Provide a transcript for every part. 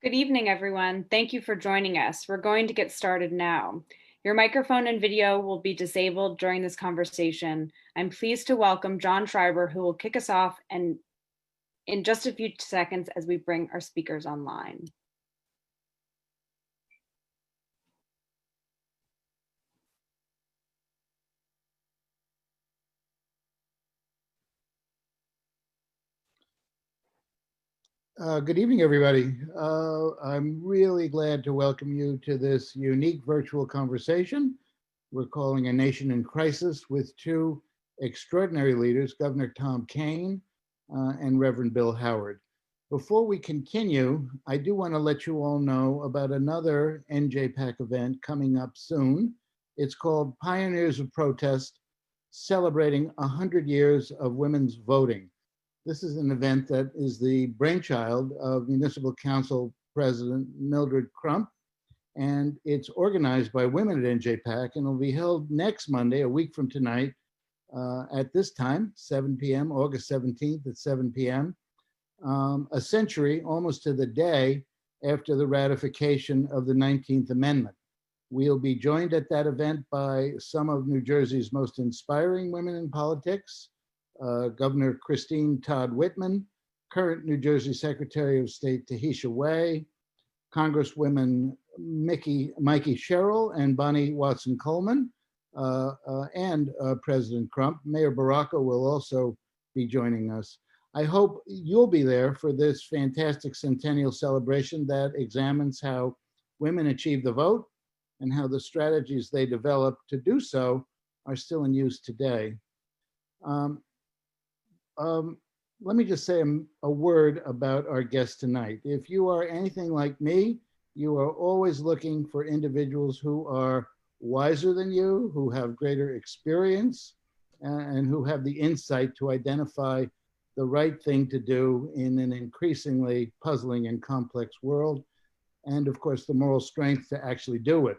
Good evening, everyone. Thank you for joining us. We're going to get started now. Your microphone and video will be disabled during this conversation. I'm pleased to welcome John Schreiber, who will kick us off and in just a few seconds as we bring our speakers online. Good evening, everybody. I'm really glad to welcome you to this unique virtual conversation we're calling A Nation in Crisis with two extraordinary leaders, Governor Tom Kean and Reverend Bill Howard. Before we continue, I do want to let you all know about another NJPAC event coming up soon. It's called Pioneers of Protest, celebrating 100 years of women's voting. This is an event that is the brainchild of Municipal Council President Mildred Crump, and it's organized by women at NJPAC, and will be held next Monday, a week from tonight, at this time, 7 p.m., August 17th at 7 p.m., a century, almost to the day, after the ratification of the 19th Amendment. We'll be joined at that event by some of New Jersey's most inspiring women in politics, Governor Christine Todd Whitman, current New Jersey Secretary of State Tahisha Way, Congresswomen Mikey Sherrill and Bonnie Watson Coleman, and President Crump. Mayor Baraka will also be joining us. I hope you'll be there for this fantastic centennial celebration that examines how women achieve the vote and how the strategies they developed to do so are still in use today. Let me just say a word about our guest tonight. If you are anything like me, you are always looking for individuals who are wiser than you, who have greater experience, and who have the insight to identify the right thing to do in an increasingly puzzling and complex world, and of course, the moral strength to actually do it.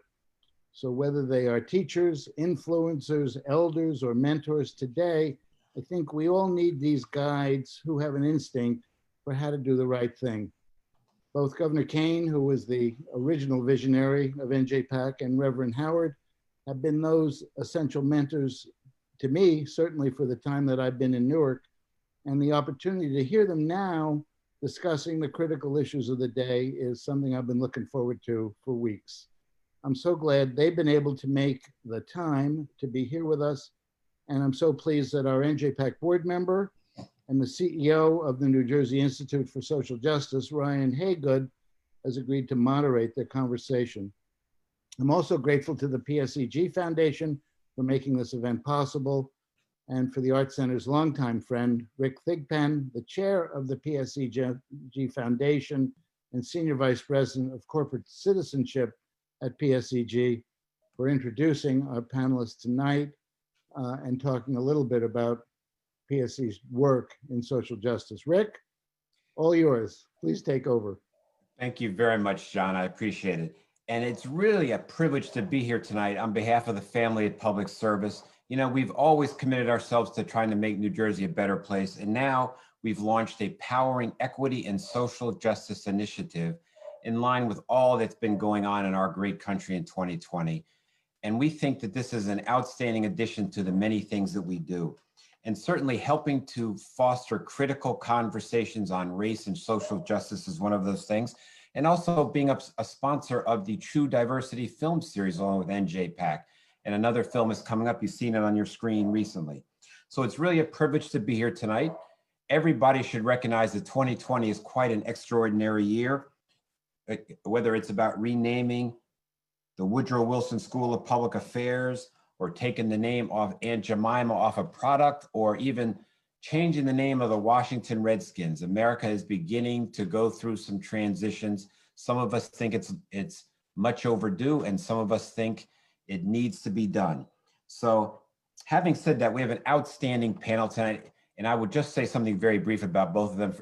So whether they are teachers, influencers, elders, or mentors today, I think we all need these guides who have an instinct for how to do the right thing. Both Governor Kean, who was the original visionary of NJPAC, and Reverend Howard have been those essential mentors to me, certainly for the time that I've been in Newark, and the opportunity to hear them now discussing the critical issues of the day is something I've been looking forward to for weeks. I'm so glad they've been able to make the time to be here with us. And I'm so pleased that our NJPAC board member and the CEO of the New Jersey Institute for Social Justice, Ryan Haygood, has agreed to moderate the conversation. I'm also grateful to the PSEG Foundation for making this event possible, and for the Art Center's longtime friend, Rick Thigpen, the chair of the PSEG Foundation and Senior Vice President of Corporate Citizenship at PSEG, for introducing our panelists tonight. And talking a little bit about PSC's work in social justice. Rick, all yours. Please take over. Thank you very much, John. I appreciate it. And it's really a privilege to be here tonight on behalf of the family at Public Service. You know, we've always committed ourselves to trying to make New Jersey a better place. And now we've launched a Powering Equity and Social Justice initiative in line with all that's been going on in our great country in 2020. And we think that this is an outstanding addition to the many things that we do. And certainly helping to foster critical conversations on race and social justice is one of those things. And also being a sponsor of the True Diversity film series along with NJPAC. And another film is coming up. You've seen it on your screen recently. So it's really a privilege to be here tonight. Everybody should recognize that 2020 is quite an extraordinary year, whether it's about renaming the Woodrow Wilson School of Public Affairs, or taking the name of Aunt Jemima off a product, or even changing the name of the Washington Redskins. America is beginning to go through some transitions. Some of us think it's much overdue, and some of us think it needs to be done. So having said that, we have an outstanding panel tonight, and I would just say something very brief about both of them.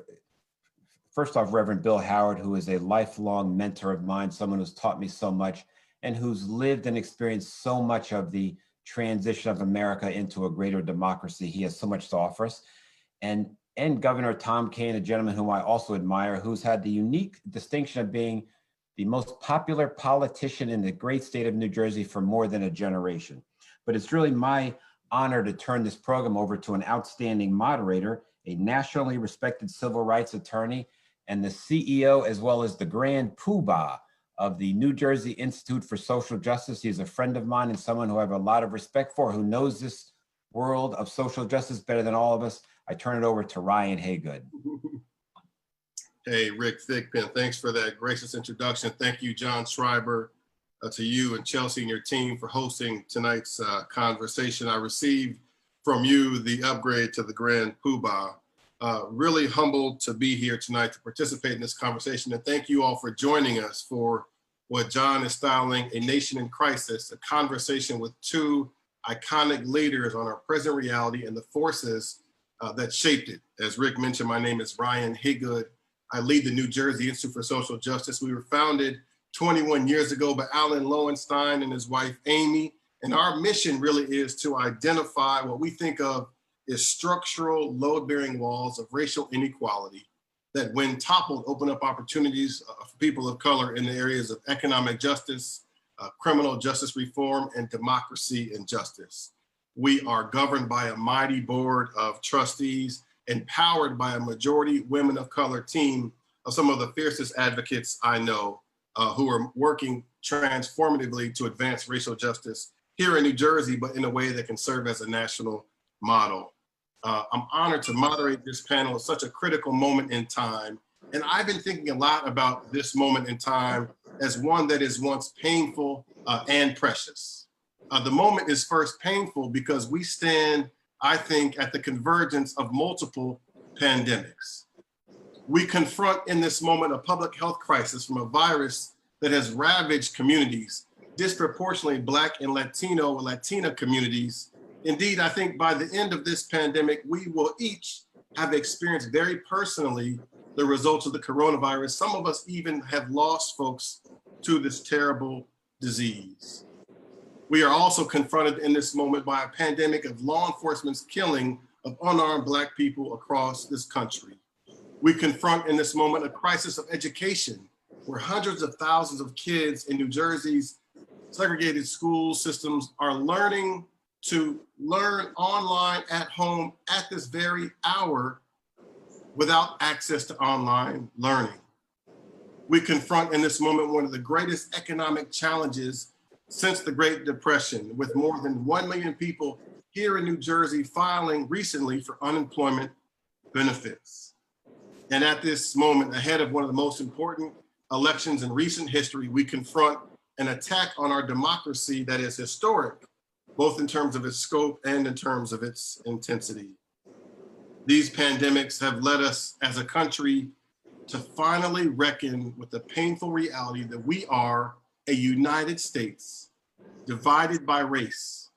First off, Reverend Bill Howard, who is a lifelong mentor of mine, someone who's taught me so much, and who's lived and experienced so much of the transition of America into a greater democracy. He has so much to offer us. And and Governor Tom Kean, a gentleman whom I also admire, who's had the unique distinction of being the most popular politician in the great state of New Jersey for more than a generation. But it's really my honor to turn this program over to an outstanding moderator, a nationally respected civil rights attorney, and the CEO, as well as the grand poobah of the New Jersey Institute for Social Justice. He's a friend of mine and someone who I have a lot of respect for, who knows this world of social justice better than all of us. I turn it over to Ryan Haygood. Hey, Rick Thigpen, thanks for that gracious introduction. Thank you, John Schreiber, to you and Chelsea and your team for hosting tonight's conversation. I received from you the upgrade to the grand poobah. Really humbled to be here tonight to participate in this conversation. And thank you all for joining us for what John is styling a nation in crisis, a conversation with two iconic leaders on our present reality and the forces that shaped it. As Rick mentioned, my name is Ryan Haygood. I lead the New Jersey Institute for Social Justice. We were founded 21 years ago by Alan Lowenstein and his wife, Amy. And our mission really is to identify what we think of as structural load-bearing walls of racial inequality that, when toppled, open up opportunities for people of color in the areas of economic justice, criminal justice reform, and democracy and justice. We are governed by a mighty board of trustees, empowered by a majority women of color team of some of the fiercest advocates I know, who are working transformatively to advance racial justice here in New Jersey, but in a way that can serve as a national model. I'm honored to moderate this panel at such a critical moment in time. And I've been thinking a lot about this moment in time as one that is once painful and precious. The moment is first painful because we stand, I think, at the convergence of multiple pandemics. We confront in this moment a public health crisis from a virus that has ravaged communities, disproportionately Black and Latina communities. Indeed, I think by the end of this pandemic, we will each have experienced very personally the results of the coronavirus. Some of us even have lost folks to this terrible disease. We are also confronted in this moment by a pandemic of law enforcement's killing of unarmed Black people across this country. We confront in this moment a crisis of education, where hundreds of thousands of kids in New Jersey's segregated school systems are learning to learn online at home at this very hour without access to online learning. We confront in this moment one of the greatest economic challenges since the Great Depression, with more than 1 million people here in New Jersey filing recently for unemployment benefits. And at this moment, ahead of one of the most important elections in recent history, we confront an attack on our democracy that is historic, both in terms of its scope and in terms of its intensity. These pandemics have led us as a country to finally reckon with the painful reality that we are a United States divided by race,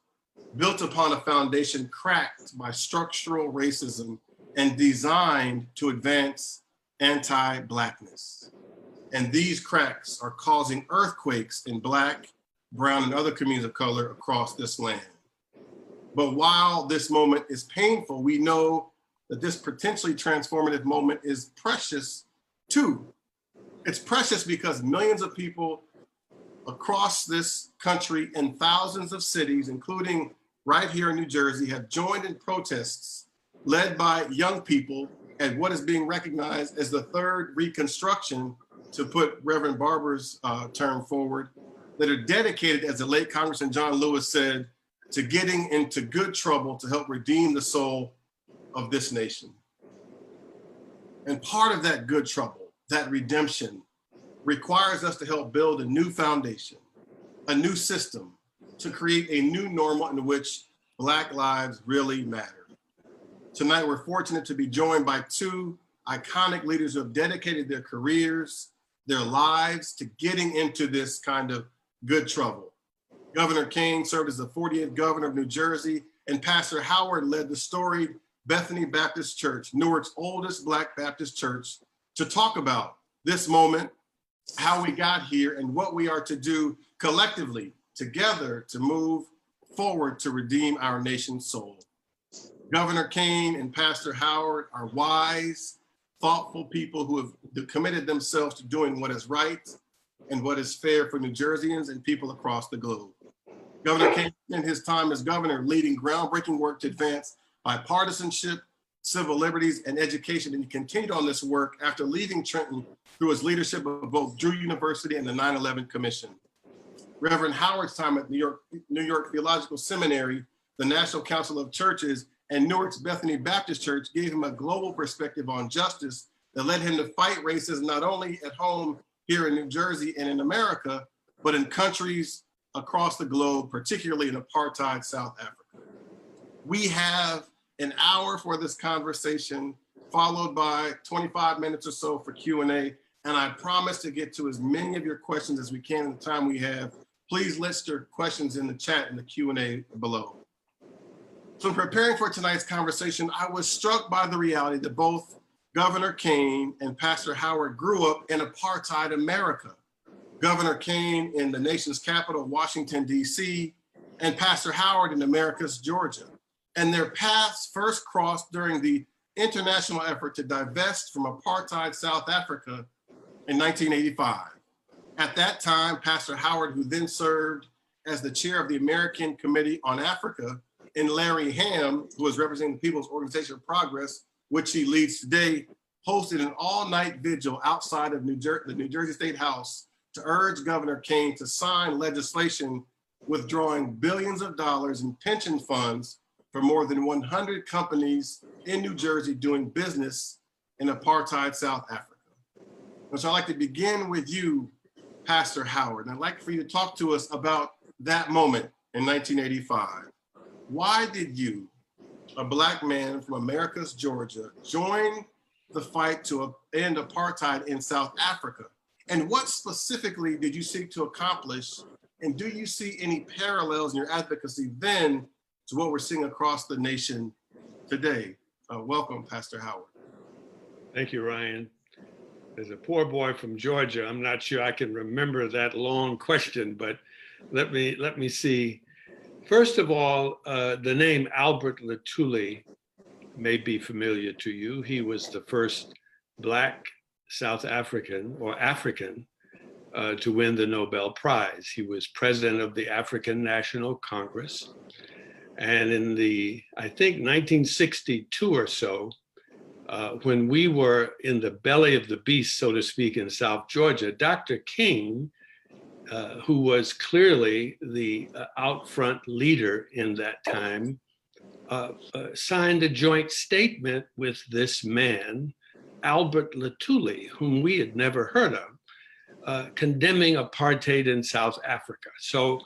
built upon a foundation cracked by structural racism and designed to advance anti-Blackness. And these cracks are causing earthquakes in Black, brown, and other communities of color across this land. But while this moment is painful, we know that this potentially transformative moment is precious too. It's precious because millions of people across this country in thousands of cities, including right here in New Jersey, have joined in protests led by young people at what is being recognized as the third Reconstruction, to put Reverend Barber's term forward, that are dedicated, as the late Congressman John Lewis said, to getting into good trouble to help redeem the soul of this nation. And part of that good trouble, that redemption, requires us to help build a new foundation, a new system, to create a new normal in which Black lives really matter. Tonight, we're fortunate to be joined by two iconic leaders who have dedicated their careers, their lives to getting into this kind of good trouble. Governor Kean served as the 40th governor of New Jersey, and Pastor Howard led the storied Bethany Baptist Church, Newark's oldest Black Baptist church, to talk about this moment, how we got here, and what we are to do collectively together to move forward to redeem our nation's soul. Governor Kean and Pastor Howard are wise, thoughtful people who have committed themselves to doing what is right and what is fair for New Jerseyans and people across the globe. Governor Kean spent his time as governor leading groundbreaking work to advance bipartisanship, civil liberties, and education, and he continued on this work after leaving Trenton through his leadership of both Drew University and the 9/11 Commission. Reverend Howard's time at New York Theological Seminary, the National Council of Churches, and Newark's Bethany Baptist Church gave him a global perspective on justice that led him to fight racism not only at home here in New Jersey and in America, but in countries across the globe, particularly in apartheid South Africa. We have an hour for this conversation, followed by 25 minutes or so for Q&A, and I promise to get to as many of your questions as we can in the time we have. Please list your questions in the chat and the Q&A below. So in preparing for tonight's conversation, I was struck by the reality that both Governor Kean and Pastor Howard grew up in apartheid America. Governor Kean in the nation's capital, Washington, D.C., and Pastor Howard in America's Georgia. And their paths first crossed during the international effort to divest from apartheid South Africa in 1985. At that time, Pastor Howard, who then served as the chair of the American Committee on Africa, and Larry Ham, who was representing the People's Organization of Progress, which he leads today, hosted an all-night vigil outside of the New Jersey State House to urge Governor Kean to sign legislation withdrawing billions of dollars in pension funds for more than 100 companies in New Jersey doing business in apartheid South Africa. And so I'd like to begin with you, Pastor Howard, and I'd like for you to talk to us about that moment in 1985. Why did you, a Black man from America's Georgia, join the fight to end apartheid in South Africa? And what specifically did you seek to accomplish? And do you see any parallels in your advocacy then to what we're seeing across the nation today? Welcome, Pastor Howard. Thank you, Ryan. As a poor boy from Georgia, I'm not sure I can remember that long question, but let me see. First of all, the name Albert Lutuli may be familiar to you. He was the first Black South African or African to win the Nobel Prize. He was president of the African National Congress. And in the, I think, 1962 or so, when we were in the belly of the beast, so to speak, in South Georgia, Dr. King, who was clearly the out front leader in that time, signed a joint statement with this man, Albert Lutuli, whom we had never heard of, condemning apartheid in South Africa. So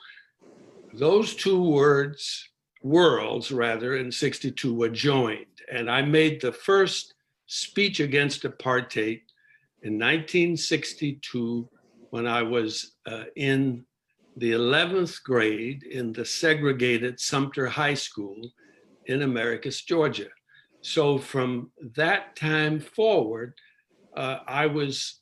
those two worlds in 62 were joined. And I made the first speech against apartheid in 1962 when I was in the 11th grade in the segregated Sumter High School in Americus, Georgia. So from that time forward, I was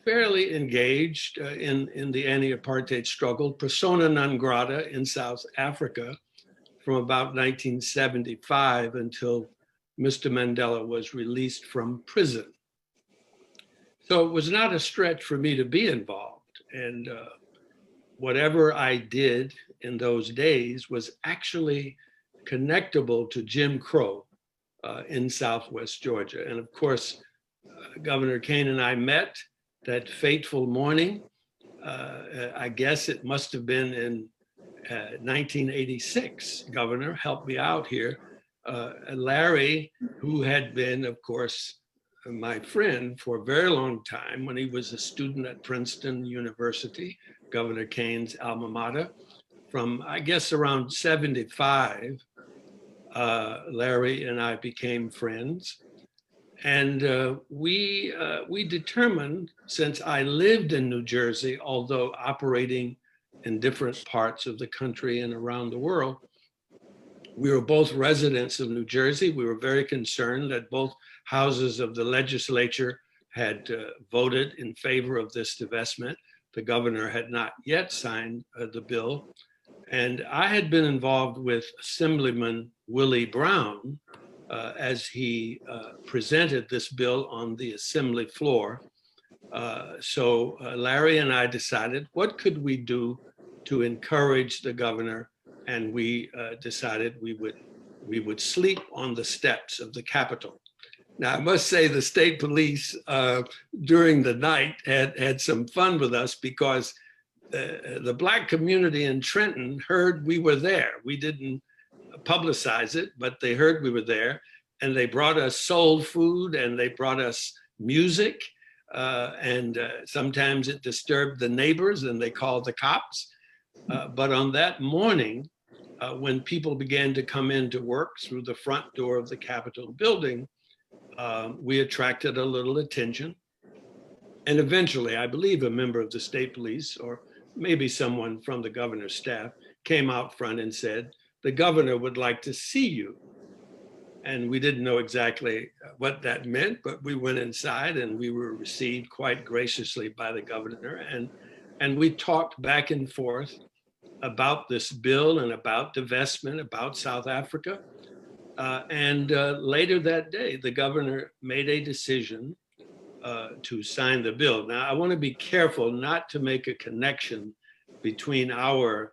fairly engaged in the anti-apartheid struggle, persona non grata in South Africa from about 1975 until Mr. Mandela was released from prison. So it was not a stretch for me to be involved. And whatever I did in those days was actually connectable to Jim Crow in Southwest Georgia. And of course, Governor Kean and I met that fateful morning. I guess it must have been in 1986. Governor, help me out here. Larry, who had been, of course, my friend for a very long time when he was a student at Princeton University, Governor Kean's alma mater. From, I guess, around 75, Larry and I became friends. And we determined, since I lived in New Jersey, although operating in different parts of the country and around the world, we were both residents of New Jersey. We were very concerned that both houses of the legislature had voted in favor of this divestment. The governor had not yet signed the bill. And I had been involved with Assemblyman Willie Brown as he presented this bill on the Assembly floor. So Larry and I decided, what could we do to encourage the governor? And we decided we would sleep on the steps of the Capitol. Now, I must say the state police during the night had some fun with us because the Black community in Trenton heard we were there. We didn't publicize it, but they heard we were there, and they brought us soul food and they brought us music. And sometimes it disturbed the neighbors and they called the cops. But on that morning, when people began to come in to work through the front door of the Capitol building, we attracted a little attention. And eventually, I believe a member of the state police, or maybe someone from the governor's staff, came out front and said, the governor would like to see you. And we didn't know exactly what that meant, but we went inside and we were received quite graciously by the governor. And we talked back and forth about this bill and about divestment, about South Africa. And later that day, the governor made a decision to sign the bill. Now, I want to be careful not to make a connection between our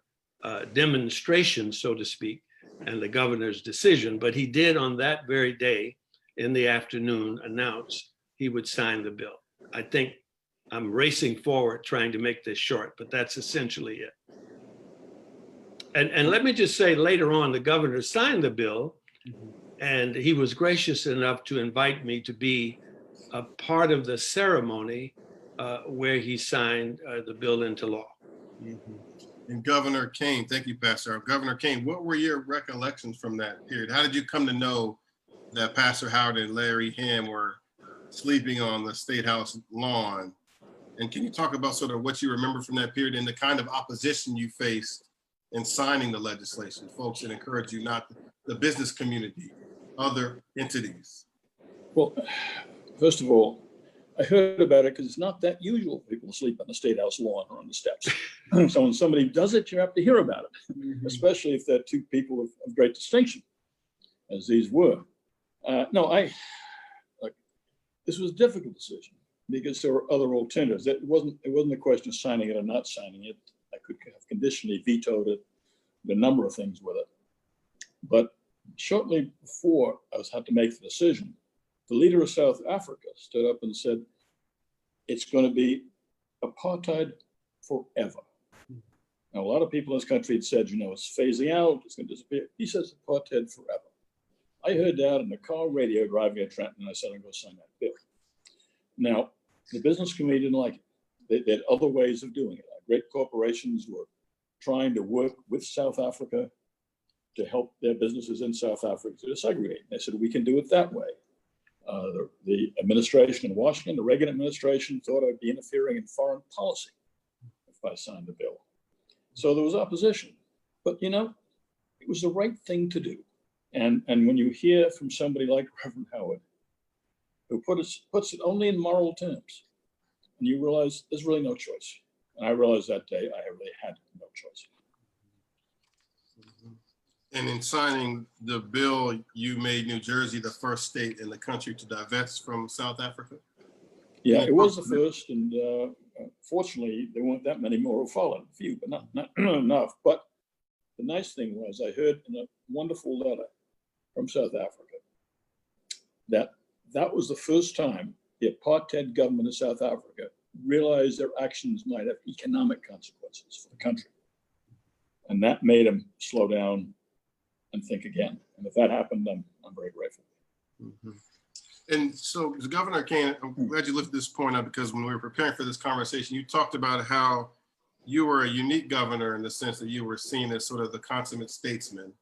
demonstration, so to speak, and the governor's decision, but he did on that very day in the afternoon announce he would sign the bill. I think I'm racing forward trying to make this short, but that's essentially it. And let me just say later on, the governor signed the bill and he was gracious enough to invite me to be a part of the ceremony where he signed the bill into law. Mm-hmm. And Governor Kean, thank you, Pastor. Governor Kean, what were your recollections from that period? How did you come to know that Pastor Howard and Larry Ham were sleeping on the State House lawn? And can you talk about sort of what you remember from that period and the kind of opposition you faced in signing the legislation? Folks that encourage you, not the business community, other entities. Well, first of all, I heard about it because it's not that usual for people to sleep on the State House lawn or on the steps. So when somebody does it, you have to hear about it, especially if they're two people of great distinction, as these were. This was a difficult decision because there were other alternatives. It wasn't a question of signing it or not signing it. I could have conditionally vetoed it, a number of things with it. But shortly before I had to make the decision, the leader of South Africa stood up and said, it's going to be apartheid forever. Now, a lot of people in this country had said, it's phasing out, it's going to disappear. He says apartheid forever. I heard that in the car radio driving at Trenton, and I said, I'm going to sign that bill. Now, the business community didn't like it. They had other ways of doing it. Great corporations were trying to work with South Africa to help their businesses in South Africa to segregate. And they said, we can do it that way. The administration in Washington, the Reagan administration, thought I'd be interfering in foreign policy if I signed the bill. So there was opposition, but it was the right thing to do. And when you hear from somebody like Reverend Howard, who puts it only in moral terms, and you realize there's really no choice. And I realized that day I really had no choice. And in signing the bill, you made New Jersey the first state in the country to divest from South Africa? Yeah, it was the first, and fortunately, there weren't that many more who followed. A few, but not enough. But the nice thing was I heard in a wonderful letter from South Africa that was the first time the apartheid government of South Africa realized their actions might have economic consequences for the country. And that made them slow down and think again. And if that happened, I'm very grateful. Mm-hmm. And so, Governor Kean, I'm glad you lifted this point up because when we were preparing for this conversation, you talked about how you were a unique governor in the sense that you were seen as sort of the consummate statesman.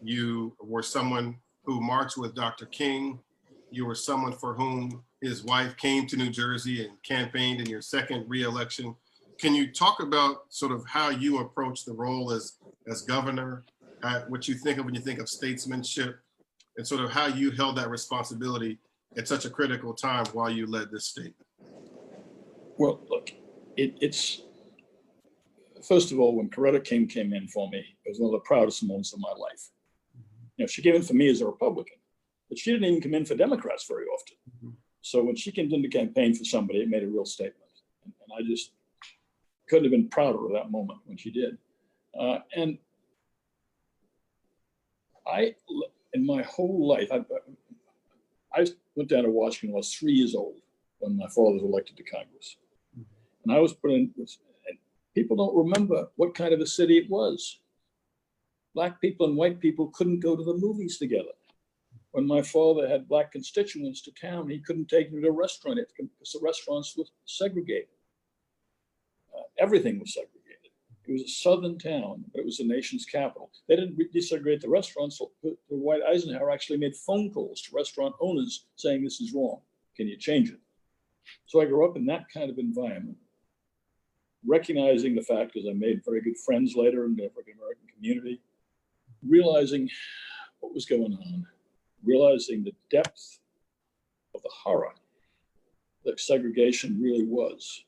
You were someone who marched with Dr. King. You were someone for whom his wife came to New Jersey and campaigned in your second re-election. Can you talk about sort of how you approach the role as governor, what you think of when you think of statesmanship, and sort of how you held that responsibility at such a critical time while you led this state? Well, look, it's First of all, when Coretta King came in for me, it was one of the proudest moments of my life. You know, she came in for me as a Republican, but she didn't even come in for Democrats very often. So when she came in to campaign for somebody, it made a real statement. And I just couldn't have been prouder of that moment when she did. And in my whole life, I went down to Washington when I was 3 years old when my father was elected to Congress. And I was put in, and people don't remember what kind of a city it was. Black people and white people couldn't go to the movies together. When my father had Black constituents to town, he couldn't take them to a restaurant because the restaurants were segregated. Everything was segregated. It was a southern town, but it was the nation's capital. They didn't desegregate the restaurants. So Dwight Eisenhower actually made phone calls to restaurant owners saying, this is wrong. Can you change it? So I grew up in that kind of environment, recognizing the fact, because I made very good friends later in the African American community, realizing what was going on, realizing the depth of the horror that segregation really was,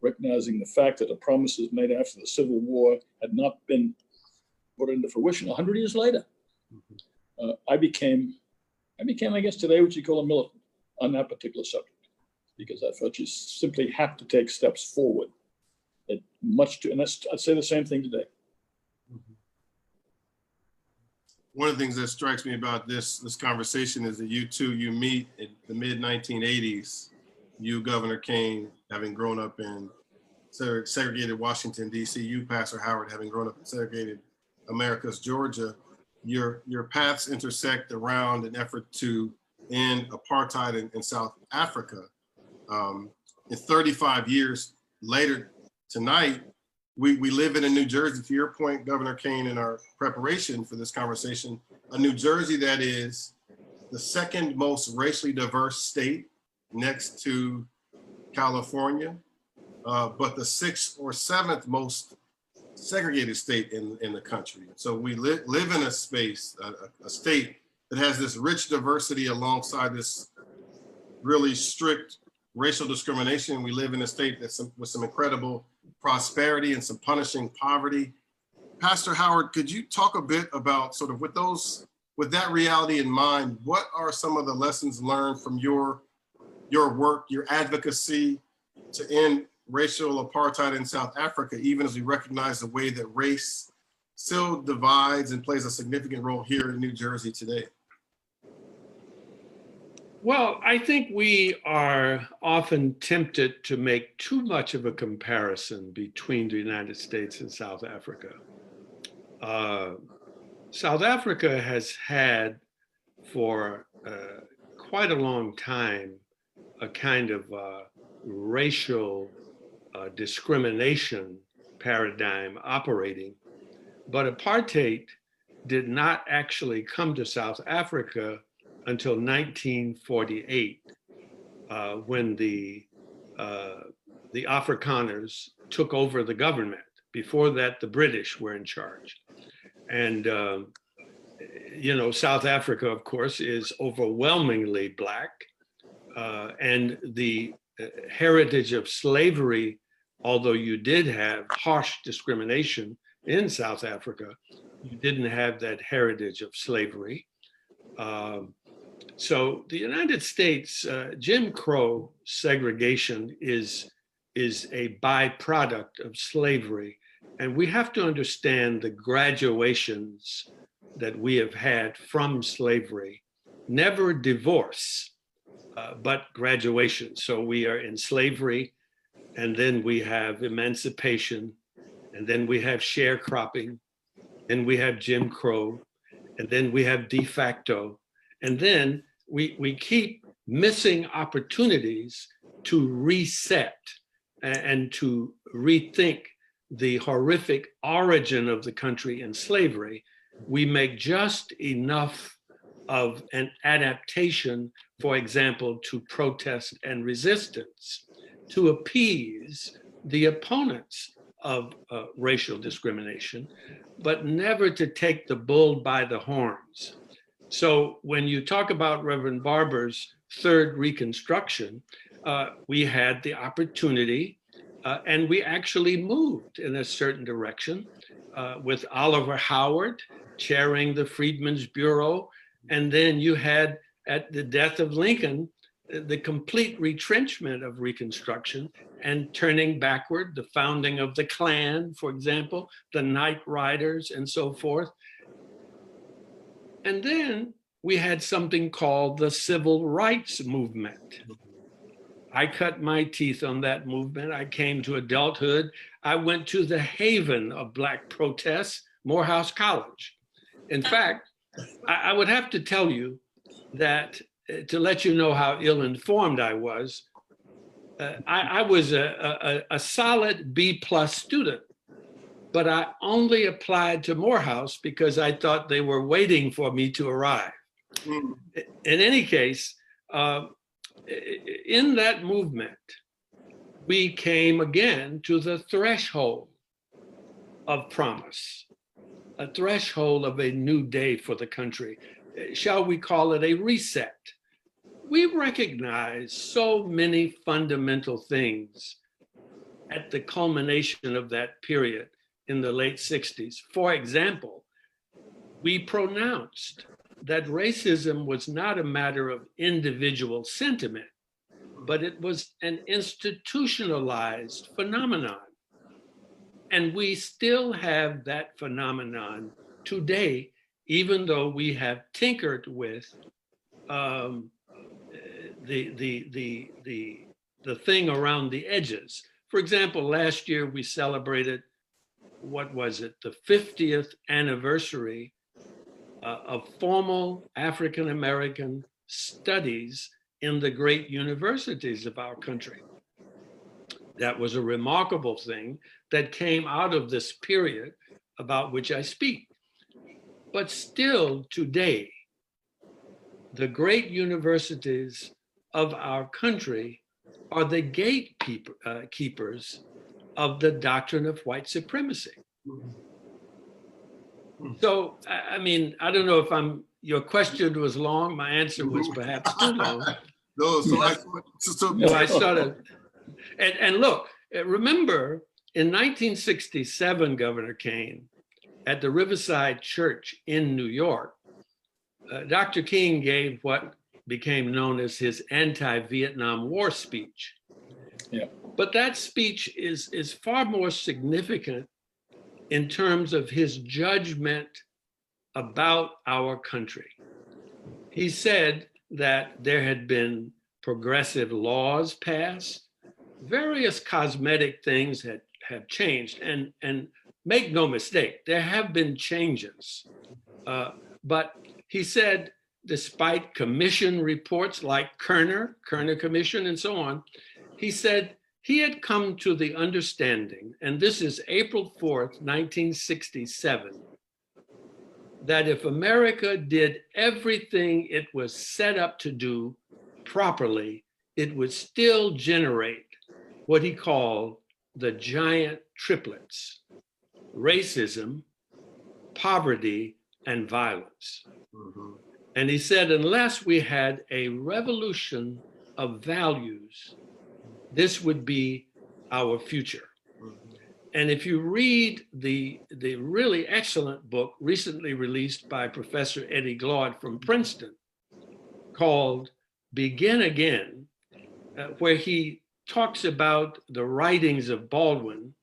recognizing the fact that the promises made after the Civil War had not been put into fruition 100 years later. I became, I guess today, what you call a militant on that particular subject, because I thought you simply have to take steps forward. And I'd say the same thing today. One of the things that strikes me about this conversation is that you meet in the mid-1980s, you, Governor Kean, having grown up in segregated Washington, D.C., you, Pastor Howard, having grown up in segregated Americus, Georgia. Your paths intersect around an effort to end apartheid in South Africa. And 35 years later tonight, we live in a New Jersey, to your point, Governor Kean, in our preparation for this conversation, a New Jersey that is the second most racially diverse state next to California, but the sixth or seventh most segregated state in the country. So we live in a space, a state that has this rich diversity alongside this really strict racial discrimination. We live in a state that's with some incredible prosperity and some punishing poverty. Pastor Howard, could you talk a bit about sort of with that reality in mind, what are some of the lessons learned from your work, your advocacy to end racial apartheid in South Africa, even as we recognize the way that race still divides and plays a significant role here in New Jersey today? Well, I think we are often tempted to make too much of a comparison between the United States and South Africa. South Africa has had for quite a long time a kind of racial discrimination paradigm operating, but apartheid did not actually come to South Africa until 1948, when the Afrikaners took over the government. Before that, the British were in charge. And, you know, South Africa, of course, is overwhelmingly Black. And the heritage of slavery, although you did have harsh discrimination in South Africa, you didn't have that heritage of slavery. So the United States, Jim Crow segregation is a byproduct of slavery. And we have to understand the graduations that we have had from slavery, never divorce, but graduation. So we are in slavery, and then we have emancipation, and then we have sharecropping, and we have Jim Crow, and then we have de facto, and then we keep missing opportunities to reset and to rethink the horrific origin of the country in slavery. We make just enough of an adaptation, for example, to protest and resistance, to appease the opponents of racial discrimination, but never to take the bull by the horns. So when you talk about Reverend Barber's third Reconstruction, we had the opportunity And we actually moved in a certain direction with Oliver Howard chairing the Freedmen's Bureau. And then you had, at the death of Lincoln, the complete retrenchment of Reconstruction and turning backward, the founding of the Klan, for example, the Night Riders and so forth. And then we had something called the Civil Rights Movement. I cut my teeth on that movement. I came to adulthood. I went to the haven of Black protests, Morehouse College. In fact, I would have to tell you that to let you know how ill-informed I was a solid B+ student, but I only applied to Morehouse because I thought they were waiting for me to arrive. In any case, in that movement, we came again to the threshold of promise, a threshold of a new day for the country. Shall we call it a reset? We recognize so many fundamental things at the culmination of that period in the late 60s. For example, we pronounced that racism was not a matter of individual sentiment, but it was an institutionalized phenomenon. And we still have that phenomenon today, even though we have tinkered with the thing around the edges. For example, last year we celebrated, what was it, the 50th anniversary of formal African-American studies in the great universities of our country. That was a remarkable thing that came out of this period about which I speak. But still today, the great universities of our country are the gatekeepers of the doctrine of white supremacy. So, I mean, I don't know if your question was long, my answer was perhaps too long. No, so I started, and look, remember in 1967, Governor Kean, at the Riverside Church in New York, Dr. King gave what became known as his anti-Vietnam War speech. Yeah. But that speech is far more significant in terms of his judgment about our country. He said that there had been progressive laws passed, various cosmetic things have changed, and make no mistake, there have been changes. But he said, despite commission reports like Kerner Commission and so on, he said he had come to the understanding, and this is April 4th, 1967, that if America did everything it was set up to do properly, it would still generate what he called the giant triplets: racism, poverty, and violence. And he said, unless we had a revolution of values, this would be our future. And if you read the really excellent book recently released by Professor Eddie Glaude from Princeton called Begin Again, where he talks about the writings of Baldwin,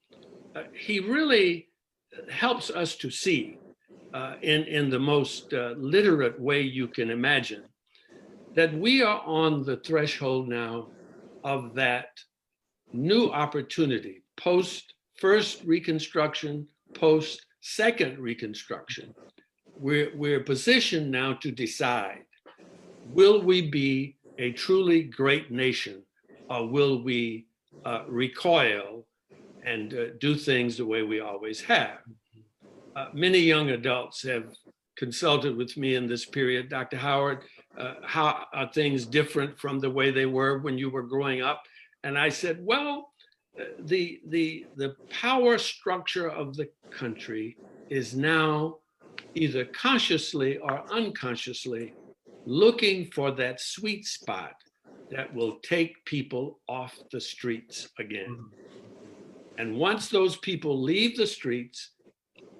he really helps us to see in the most literate way you can imagine that we are on the threshold now of that new opportunity, post first Reconstruction, post second Reconstruction. We're positioned now to decide, will we be a truly great nation, or will we recoil and do things the way we always have? Many young adults have consulted with me in this period. Dr. Howard, how are things different from the way they were when you were growing up? And I said, well, the power structure of the country is now either consciously or unconsciously looking for that sweet spot that will take people off the streets again. And once those people leave the streets,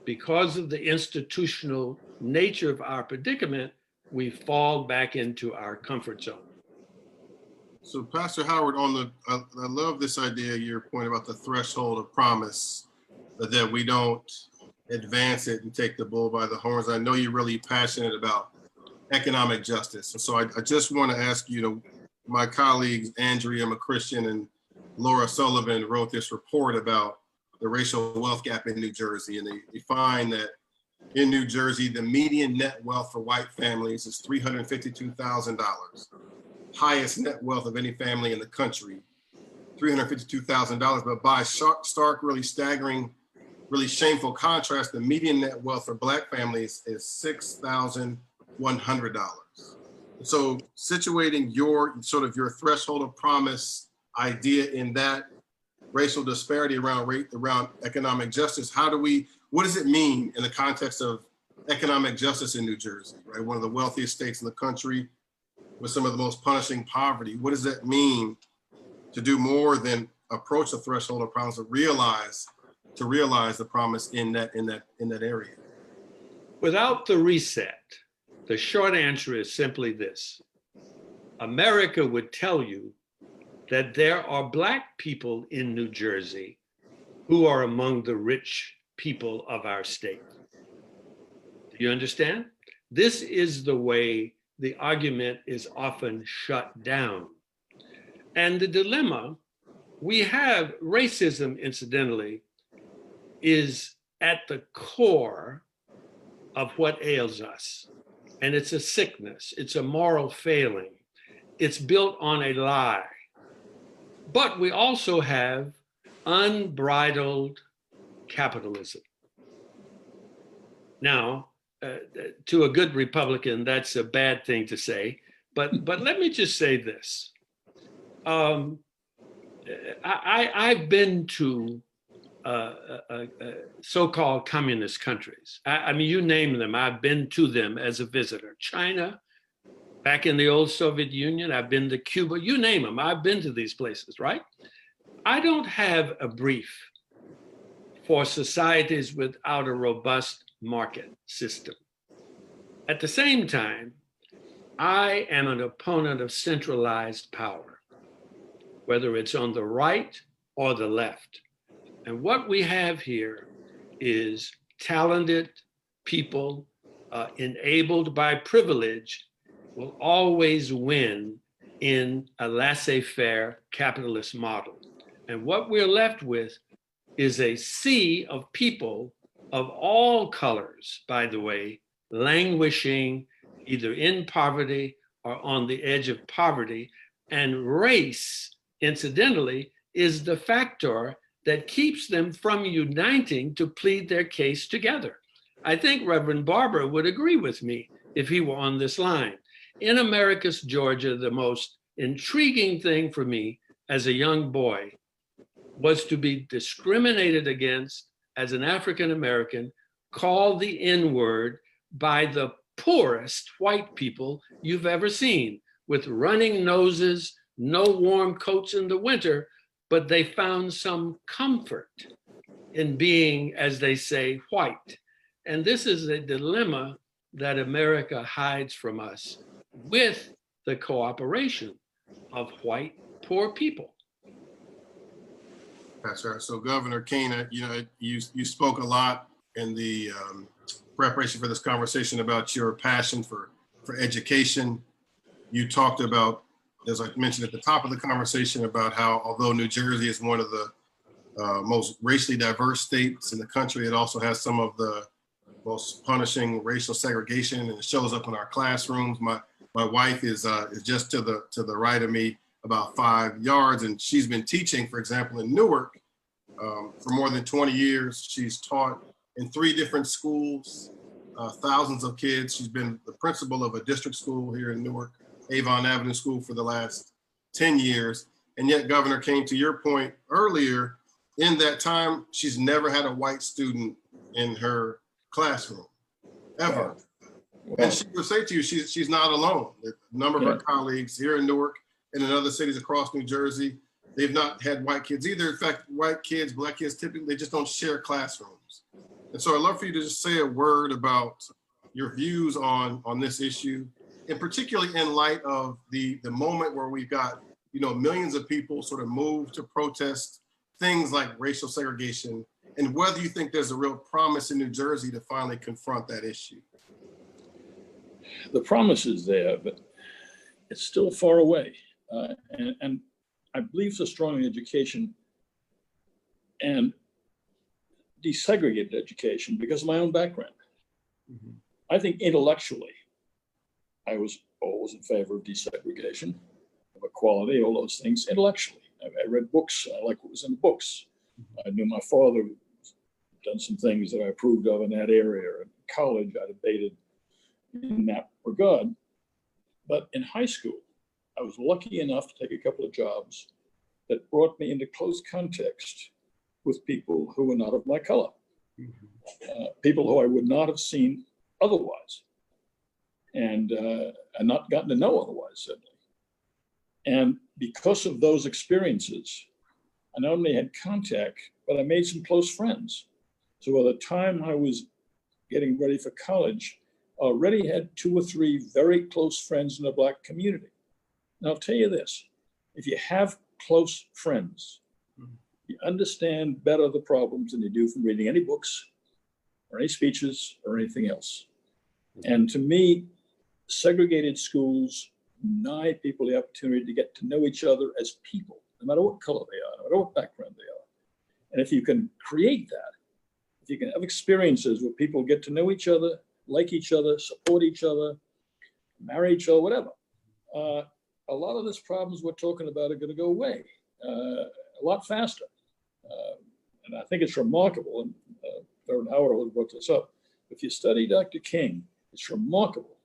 because of the institutional nature of our predicament, we fall back into our comfort zone. So Pastor Howard, I love this idea, your point about the threshold of promise, that we don't advance it and take the bull by the horns. I know you're really passionate about economic justice. And so I just want to ask you, my colleagues, Andrea McChristian and Laura Sullivan, wrote this report about the racial wealth gap in New Jersey. And they find that in New Jersey, the median net wealth for white families is $352,000. Highest net wealth of any family in the country, $352,000. But by stark, really staggering, really shameful contrast, the median net wealth for Black families is $6,100. So situating your threshold of promise idea in that racial disparity around economic justice, what does it mean in the context of economic justice in New Jersey, right? One of the wealthiest states in the country with some of the most punishing poverty. What does that mean to do more than approach the threshold of promise, to realize the promise in that area? Without the reset, the short answer is simply this. America would tell you that there are Black people in New Jersey who are among the rich people of our state. Do you understand? This is the way the argument is often shut down. And the dilemma, we have racism, incidentally, is at the core of what ails us. And it's a sickness, it's a moral failing. It's built on a lie. But we also have unbridled capitalism. Now, to a good Republican, that's a bad thing to say, but let me just say this. I've been to so-called communist countries. I mean, you name them, I've been to them as a visitor. China, back in the old Soviet Union, I've been to Cuba, you name them, I've been to these places, right? I don't have a brief for societies without a robust market system. At the same time, I am an opponent of centralized power, whether it's on the right or the left. And what we have here is talented people enabled by privilege will always win in a laissez-faire capitalist model. And what we're left with is a sea of people of all colors, by the way, languishing either in poverty or on the edge of poverty. And race, incidentally, is the factor that keeps them from uniting to plead their case together. I think Reverend Barber would agree with me if he were on this line. In Americus, Georgia, the most intriguing thing for me as a young boy was to be discriminated against as an African American, called the N-word by the poorest white people you've ever seen, with running noses, no warm coats in the winter, but they found some comfort in being, as they say, white. And this is a dilemma that America hides from us with the cooperation of white poor people. That's right. So Governor Kean, you spoke a lot in the preparation for this conversation about your passion for education. You talked about, as I mentioned at the top of the conversation, about how although New Jersey is one of the most racially diverse states in the country, it also has some of the most punishing racial segregation, and it shows up in our classrooms. My wife is just to the right of me, about 5 yards, and she's been teaching, for example, in Newark for more than 20 years. She's taught in 3 different schools, thousands of kids. She's been the principal of a district school here in Newark, Avon Avenue School, for the last 10 years. And yet, Governor Kean, to your point earlier, in that time, she's never had a white student in her classroom, ever. Wow. And she would say to you, she's not alone. A number of her colleagues here in Newark and in other cities across New Jersey, they've not had white kids either. In fact, white kids, black kids, typically, they just don't share classrooms. And so I'd love for you to just say a word about your views on this issue, and particularly in light of the moment where we've got, you know, millions of people sort of move to protest things like racial segregation, and whether you think there's a real promise in New Jersey to finally confront that issue. The promise is there, but it's still far away. And I believe so strongly in education and desegregated education because of my own background. Mhm. I think intellectually, I was always in favor of desegregation, of equality, all those things intellectually. I read books. I like what was in the books. I knew my father done some things that I approved of in that area. In college, I debated in that regard. But in high school, I was lucky enough to take a couple of jobs that brought me into close context with people who were not of my color, people who I would not have seen otherwise, and not gotten to know otherwise, certainly. And because of those experiences, I not only had contact, but I made some close friends. So by the time I was getting ready for college, I already had 2 or 3 very close friends in the Black community. And I'll tell you this, if you have close friends, you understand better the problems than you do from reading any books or any speeches or anything else. And to me, segregated schools deny people the opportunity to get to know each other as people, no matter what color they are, no matter what background they are. And if you can create that, if you can have experiences where people get to know each other, like each other, support each other, marry each other, whatever, a lot of these problems we're talking about are going to go away a lot faster. And I think it's remarkable, and Reverend Howard always brought this up. If you study Dr. King, it's remarkable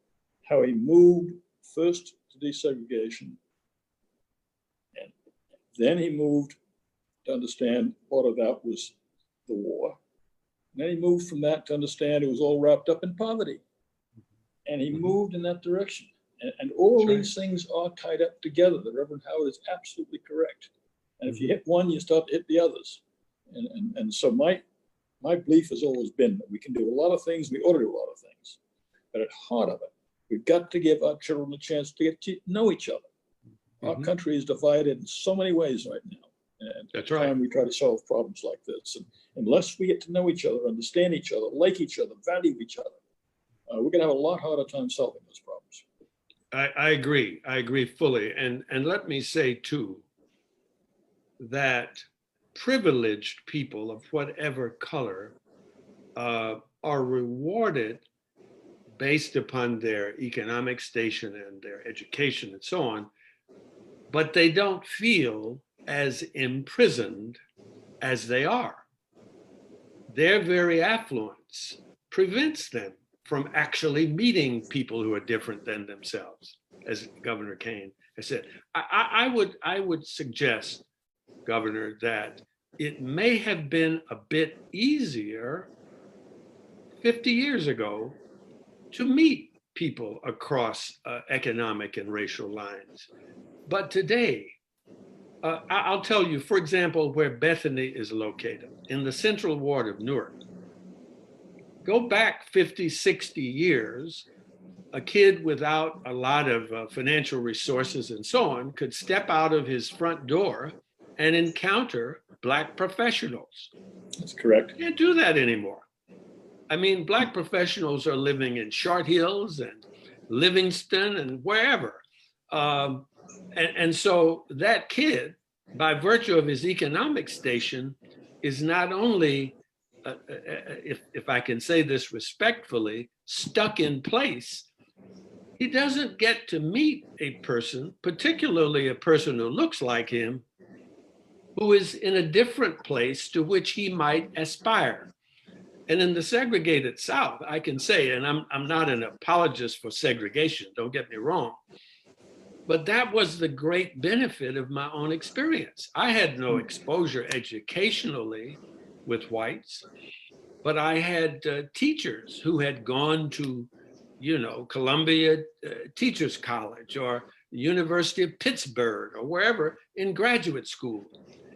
how he moved first to desegregation, and then he moved to understand part of that was the war. And then he moved from that to understand it was all wrapped up in poverty. And he moved in that direction. And all these things are tied up together. The Reverend Howard is absolutely correct. And if you hit one, you start to hit the others. And so my belief has always been that we can do a lot of things, we ought to do a lot of things. But at the heart of it, we've got to give our children a chance to get to know each other. Our country is divided in so many ways right now. And That's right. time we try to solve problems like this. And unless we get to know each other, understand each other, like each other, value each other, we're going to have a lot harder time solving those problems. I agree. I agree fully. And let me say, too, that privileged people of whatever color are rewarded based upon their economic station and their education and so on, but they don't feel as imprisoned as they are. Their very affluence prevents them from actually meeting people who are different than themselves, as Governor Kean has said. I would suggest, Governor, that it may have been a bit easier 50 years ago to meet people across economic and racial lines. But today, I'll tell you, for example, where Bethany is located, in the Central Ward of Newark. Go back 50, 60 years, a kid without a lot of financial resources and so on could step out of his front door and encounter Black professionals. That's correct. You can't do that anymore. I mean, Black professionals are living in Short Hills and Livingston and wherever. And so that kid, by virtue of his economic station, is not only, if I can say this respectfully, stuck in place. He doesn't get to meet a person, particularly a person who looks like him, who is in a different place to which he might aspire. And in the segregated South, I can say, and I'm not an apologist for segregation, don't get me wrong, but that was the great benefit of my own experience. I had no exposure educationally with whites, but I had teachers who had gone to, Columbia Teachers College or the University of Pittsburgh or wherever in graduate school.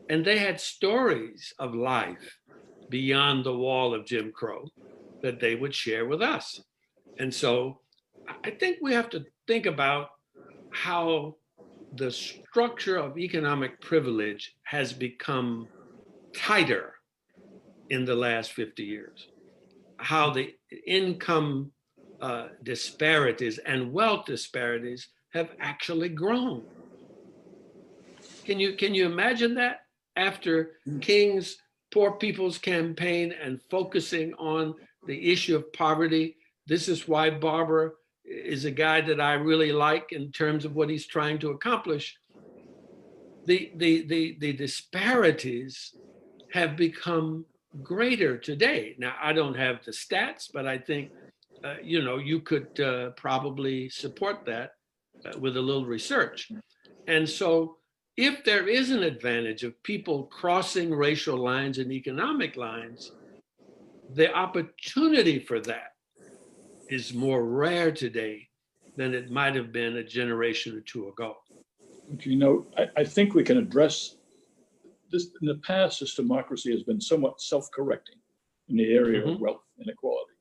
And they had stories of life beyond the wall of Jim Crow that they would share with us. And so I think we have to think about how the structure of economic privilege has become tighter in the last 50 years, how the income disparities and wealth disparities have actually grown. Can you imagine that? After King's Poor People's Campaign and focusing on the issue of poverty, this is why Barber is a guy that I really like in terms of what he's trying to accomplish. The disparities have become greater today. Now, I don't have the stats, but I think, you could probably support that with a little research. And so if there is an advantage of people crossing racial lines and economic lines, the opportunity for that is more rare today than it might have been a generation or two ago. I think we can address this. In the past, this democracy has been somewhat self-correcting in the area of wealth inequality.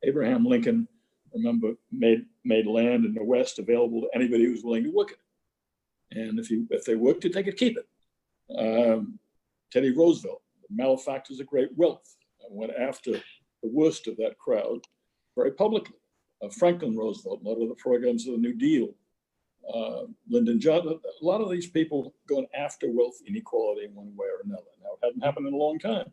Abraham Lincoln, remember, made land in the West available to anybody who was willing to work it. And if they worked it, they could keep it. Teddy Roosevelt, the malefactors of great wealth, went after the worst of that crowd very publicly. Franklin Roosevelt, a lot of the programs of the New Deal. Lyndon Johnson, a lot of these people going after wealth inequality in one way or another. Now, it hasn't happened in a long time,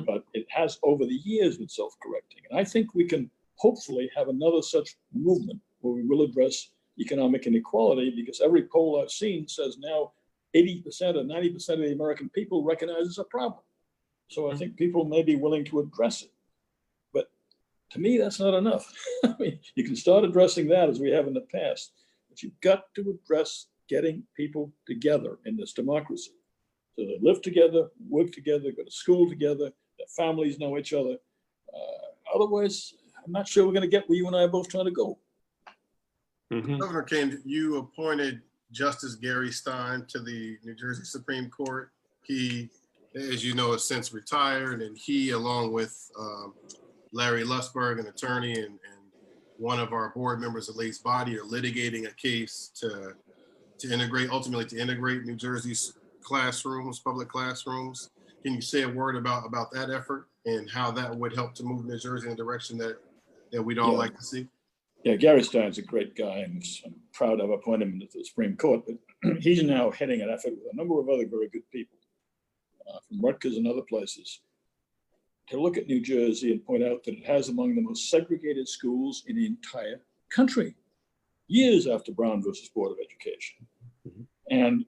but it has over the years been self-correcting. And I think we can hopefully have another such movement where we will address economic inequality, because every poll I've seen says now 80% or 90% of the American people recognize it's a problem. So I think people may be willing to address it. But to me, that's not enough. I mean, you can start addressing that as we have in the past, but you've got to address getting people together in this democracy. So they live together, work together, go to school together, their families know each other. Otherwise, I'm not sure we're going to get where you and I are both trying to go. Governor Kean, you appointed Justice Gary Stein to the New Jersey Supreme Court. He, as you know, has since retired, and he, along with Larry Lussberg, an attorney, and one of our board members of Lace Body, are litigating a case to ultimately integrate New Jersey's classrooms, public classrooms. Can you say a word about that effort and how that would help to move New Jersey in a direction that we'd all like to see? Yeah, Gary Stein's a great guy, and I'm proud to have appointed him to the Supreme Court, but he's now heading an effort with a number of other very good people from Rutgers and other places to look at New Jersey and point out that it has among the most segregated schools in the entire country, years after Brown versus Board of Education. And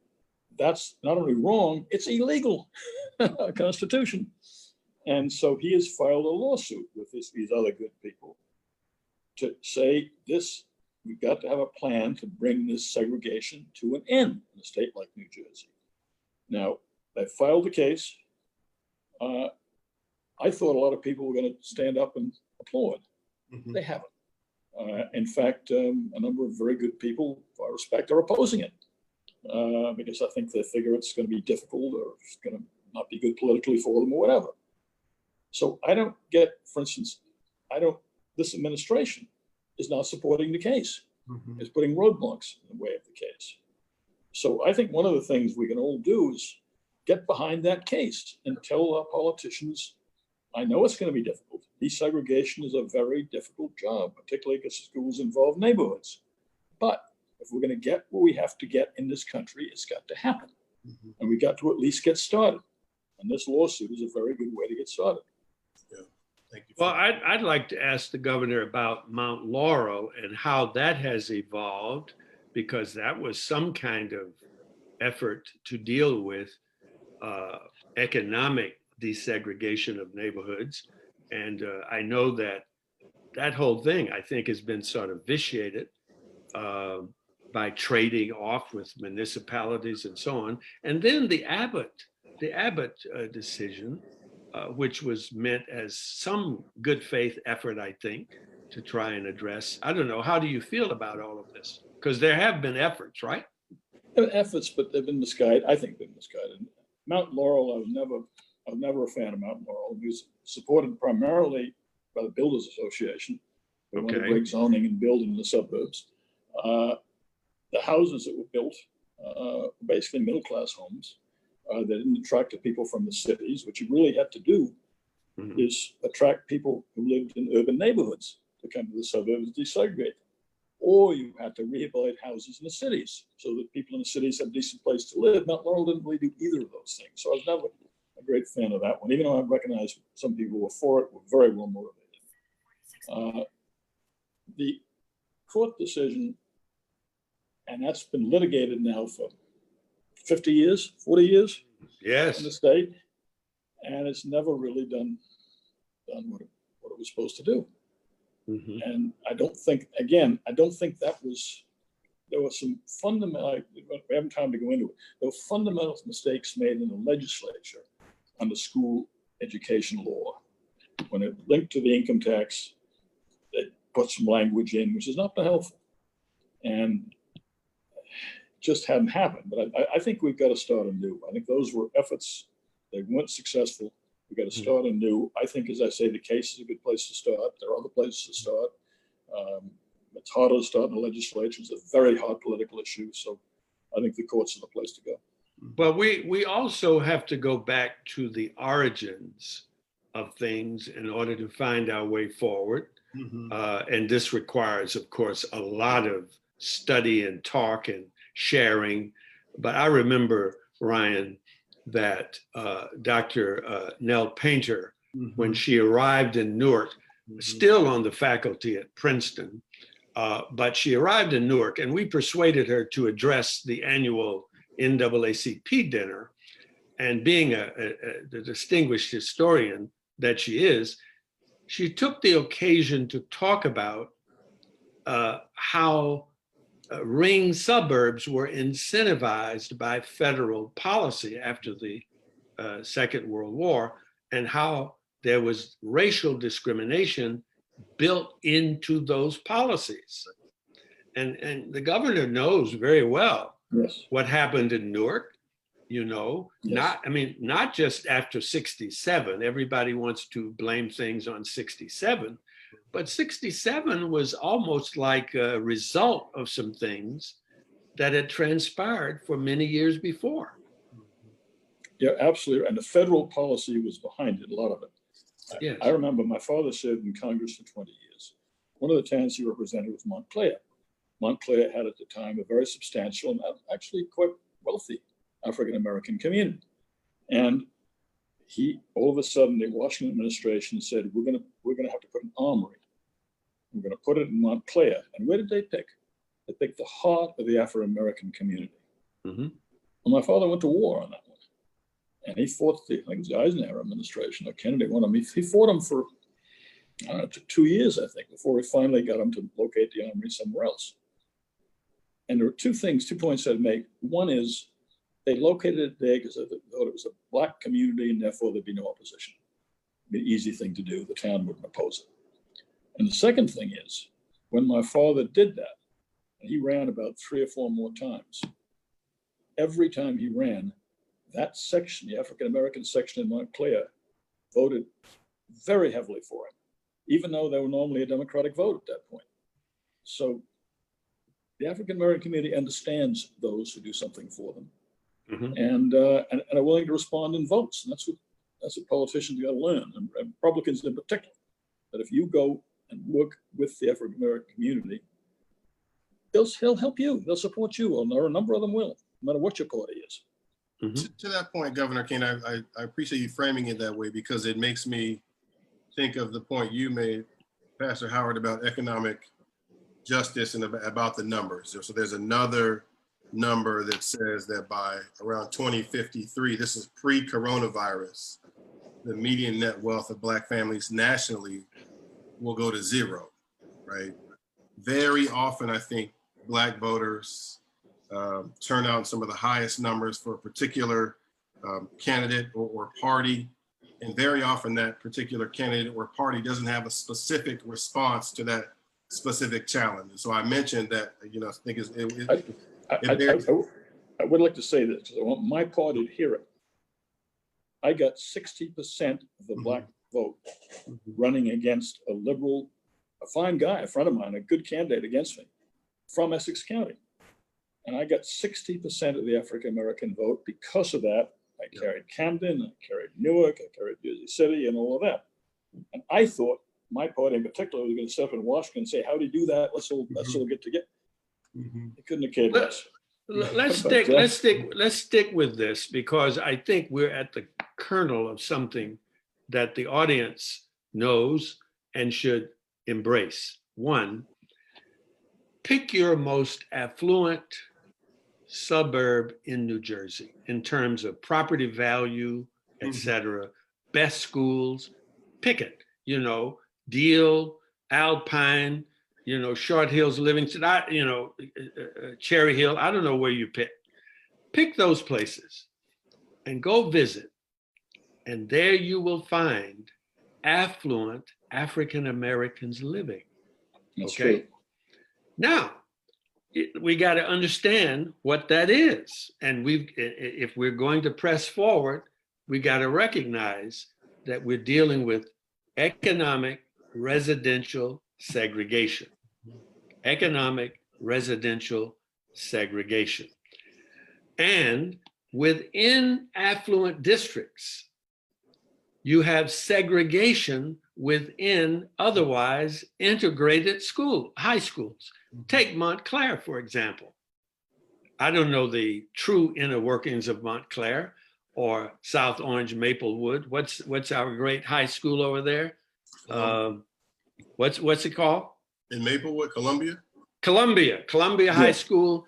that's not only wrong, it's illegal, Constitution. And so he has filed a lawsuit with these other good people to say we've got to have a plan to bring this segregation to an end in a state like New Jersey. Now, they filed the case. I thought a lot of people were going to stand up and applaud. They haven't. In fact, a number of very good people, I respect, are opposing it because I think they figure it's going to be difficult or it's going to not be good politically for them or whatever. So I don't get, for instance, this administration is not supporting the case. It's putting roadblocks in the way of the case. So I think one of the things we can all do is get behind that case and tell our politicians, I know it's going to be difficult. Desegregation is a very difficult job, particularly because schools involve neighborhoods. But if we're going to get what we have to get in this country, it's got to happen. And we got to at least get started. And this lawsuit is a very good way to get started. Thank you. Well, I'd like to ask the governor about Mount Laurel and how that has evolved, because that was some kind of effort to deal with economic desegregation of neighborhoods. And I know that whole thing, I think, has been sort of vitiated by trading off with municipalities and so on. And then the Abbott decision, which was meant as some good faith effort, I think, to try and address. I don't know. How do you feel about all of this? Because there have been efforts, right? There are efforts, but they've been misguided. I think they've been misguided. Mount Laurel, I was never a fan of Mount Laurel. It was supported primarily by the Builders Association. They wanted to break zoning and build in the suburbs. The houses that were built, basically middle-class homes, that didn't attract the people from the cities. What you really had to do is attract people who lived in urban neighborhoods to come to the suburbs and desegregate. Or you had to rehabilitate houses in the cities so that people in the cities had a decent place to live. Mount Laurel didn't really do either of those things. So I was never a great fan of that one, even though I recognize some people were for it, were very well motivated. The court decision, and that's been litigated now for 50 years, 40 years Yes. in the state, and it's never really done what it was supposed to do. And I don't think that was, there were some fundamental, we haven't time to go into it, there were fundamental mistakes made in the legislature under school education law. When it linked to the income tax, they put some language in, which is not that helpful. And just hadn't happened. But I think we've got to start anew. I think those were efforts, they weren't successful. We've got to start anew. I think, as I say, the case is a good place to start. There are other places to start. It's harder to start in the legislature. It's a very hard political issue. So I think the courts are the place to go. But we also have to go back to the origins of things in order to find our way forward. And this requires, of course, a lot of study and talk and sharing. But I remember, Ryan, that Dr. Nell Painter, when she arrived in Newark, still on the faculty at Princeton, but she arrived in Newark and we persuaded her to address the annual NAACP dinner. And being the distinguished historian that she is, she took the occasion to talk about how ring suburbs were incentivized by federal policy after the Second World War, and how there was racial discrimination built into those policies. And the governor knows very well what happened in Newark, not just after 67. Everybody wants to blame things on 67. But 67 was almost like a result of some things that had transpired for many years before. Yeah, absolutely. And the federal policy was behind it, a lot of it. Yes. I remember my father served in Congress for 20 years. One of the towns he represented was Montclair. Montclair had at the time a very substantial and actually quite wealthy African-American community. And he, all of a sudden, the Washington administration said, we're gonna have to put an armory. We're gonna put it in Montclair. And where did they pick? They picked the heart of the Afro-American community. And my father went to war on that one. And he fought I think it was the Eisenhower administration or Kennedy, one of them. He fought him for, 2 years, I think, before we finally got him to locate the armory somewhere else. And there were two points I'd make. One is they located it there because they thought it was a Black community and therefore there'd be no opposition. It'd be an easy thing to do. The town wouldn't oppose it. And the second thing is, when my father did that, and he ran about 3 or 4 more times, every time he ran, that section, the African-American section in Montclair, voted very heavily for him, even though they were normally a Democratic vote at that point. So the African-American community understands those who do something for them, and are willing to respond in votes. And that's what politicians got to learn, and Republicans in particular, that if you go and work with the African-American community, he'll help you, they'll support you, or a number of them will, no matter what your party is. To that point, Governor Kean, I appreciate you framing it that way, because it makes me think of the point you made, Pastor Howard, about economic justice and about the numbers. So there's another number that says that by around 2053, this is pre-coronavirus, the median net wealth of Black families nationally will go to 0, right? Very often, I think Black voters turn out some of the highest numbers for a particular candidate or party. And very often that particular candidate or party doesn't have a specific response to that specific challenges. So I mentioned that, you know, I think I would like to say this, because I want my party to hear it. I got 60% of the black vote running against a liberal, a fine guy, a friend of mine, a good candidate against me from Essex County. And I got 60% of the African-American vote because of that. I carried Camden, I carried Newark, I carried Jersey City and all of that. And I thought my party in particular was going to step in Washington and say, how do you do that? Let's all get together. They couldn't have cared less. Let's stick with this, because I think we're at the kernel of something that the audience knows and should embrace. One, pick your most affluent suburb in New Jersey in terms of property value, et cetera, best schools, pick it, you know, Deal, Alpine, you know, Short Hills, Livingston, Cherry Hill, I don't know where you pick. Pick those places and go visit. And there you will find affluent African Americans living. That's okay. true. Now, we got to understand what that is. And if we're going to press forward, we got to recognize that we're dealing with economic residential segregation. Economic residential segregation. And within affluent districts, you have segregation within otherwise integrated high schools. Take Montclair, for example. I don't know the true inner workings of Montclair or South Orange Maplewood. What's our great high school over there? What's it called? In Maplewood, Columbia? Columbia High School.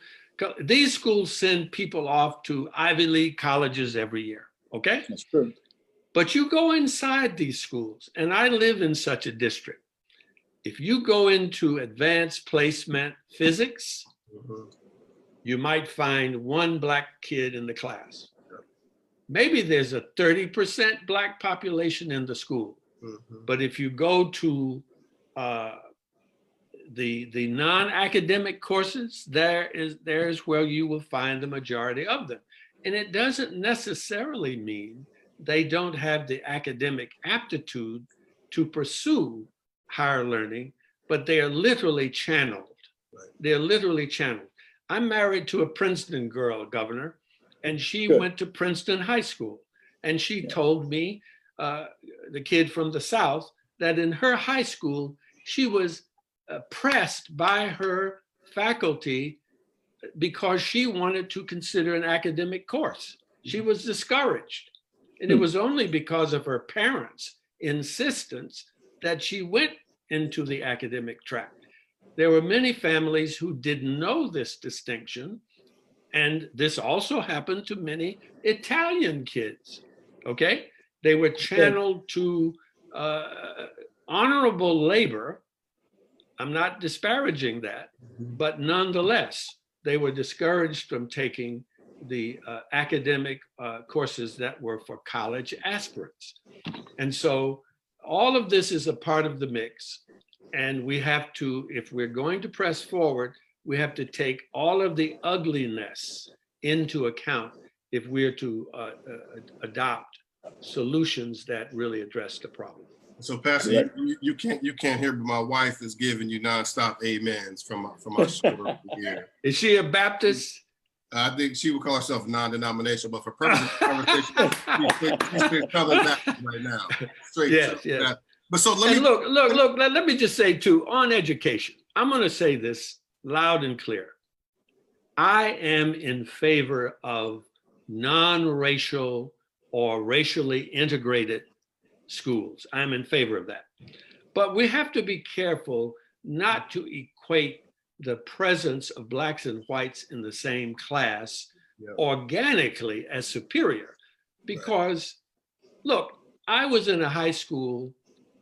These schools send people off to Ivy League colleges every year, okay? That's true. But you go inside these schools, and I live in such a district. If you go into advanced placement physics, you might find one black kid in the class. Maybe there's a 30% black population in the school. But if you go to the non-academic courses, there's where you will find the majority of them. And it doesn't necessarily mean they don't have the academic aptitude to pursue higher learning, but they are literally channeled. They're literally channeled. I'm married to a Princeton girl, Governor, and she went to Princeton High School. And she told me, the kid from the South, that in her high school, she was pressed by her faculty because she wanted to consider an academic course. She was discouraged. And it was only because of her parents' insistence that she went into the academic track. There were many families who didn't know this distinction. And this also happened to many Italian kids, okay? They were channeled to honorable labor. I'm not disparaging that, but nonetheless, they were discouraged from taking the academic courses that were for college aspirants. And so all of this is a part of the mix. And we have to, if we're going to press forward, we have to take all of the ugliness into account if we're to adopt solutions that really address the problem. So Pastor, you can't hear, but my wife is giving you nonstop amens from our show here. Is she a Baptist? I think she would call herself non-denominational, but for purposes of conversation, she's Southern Baptist right now. Straight. Yes. But so look, let me just say too, on education, I'm going to say this loud and clear. I am in favor of non-racial or racially integrated schools. I'm in favor of that. But we have to be careful not to equate the presence of blacks and whites in the same class organically as superior. Because look, I was in a high school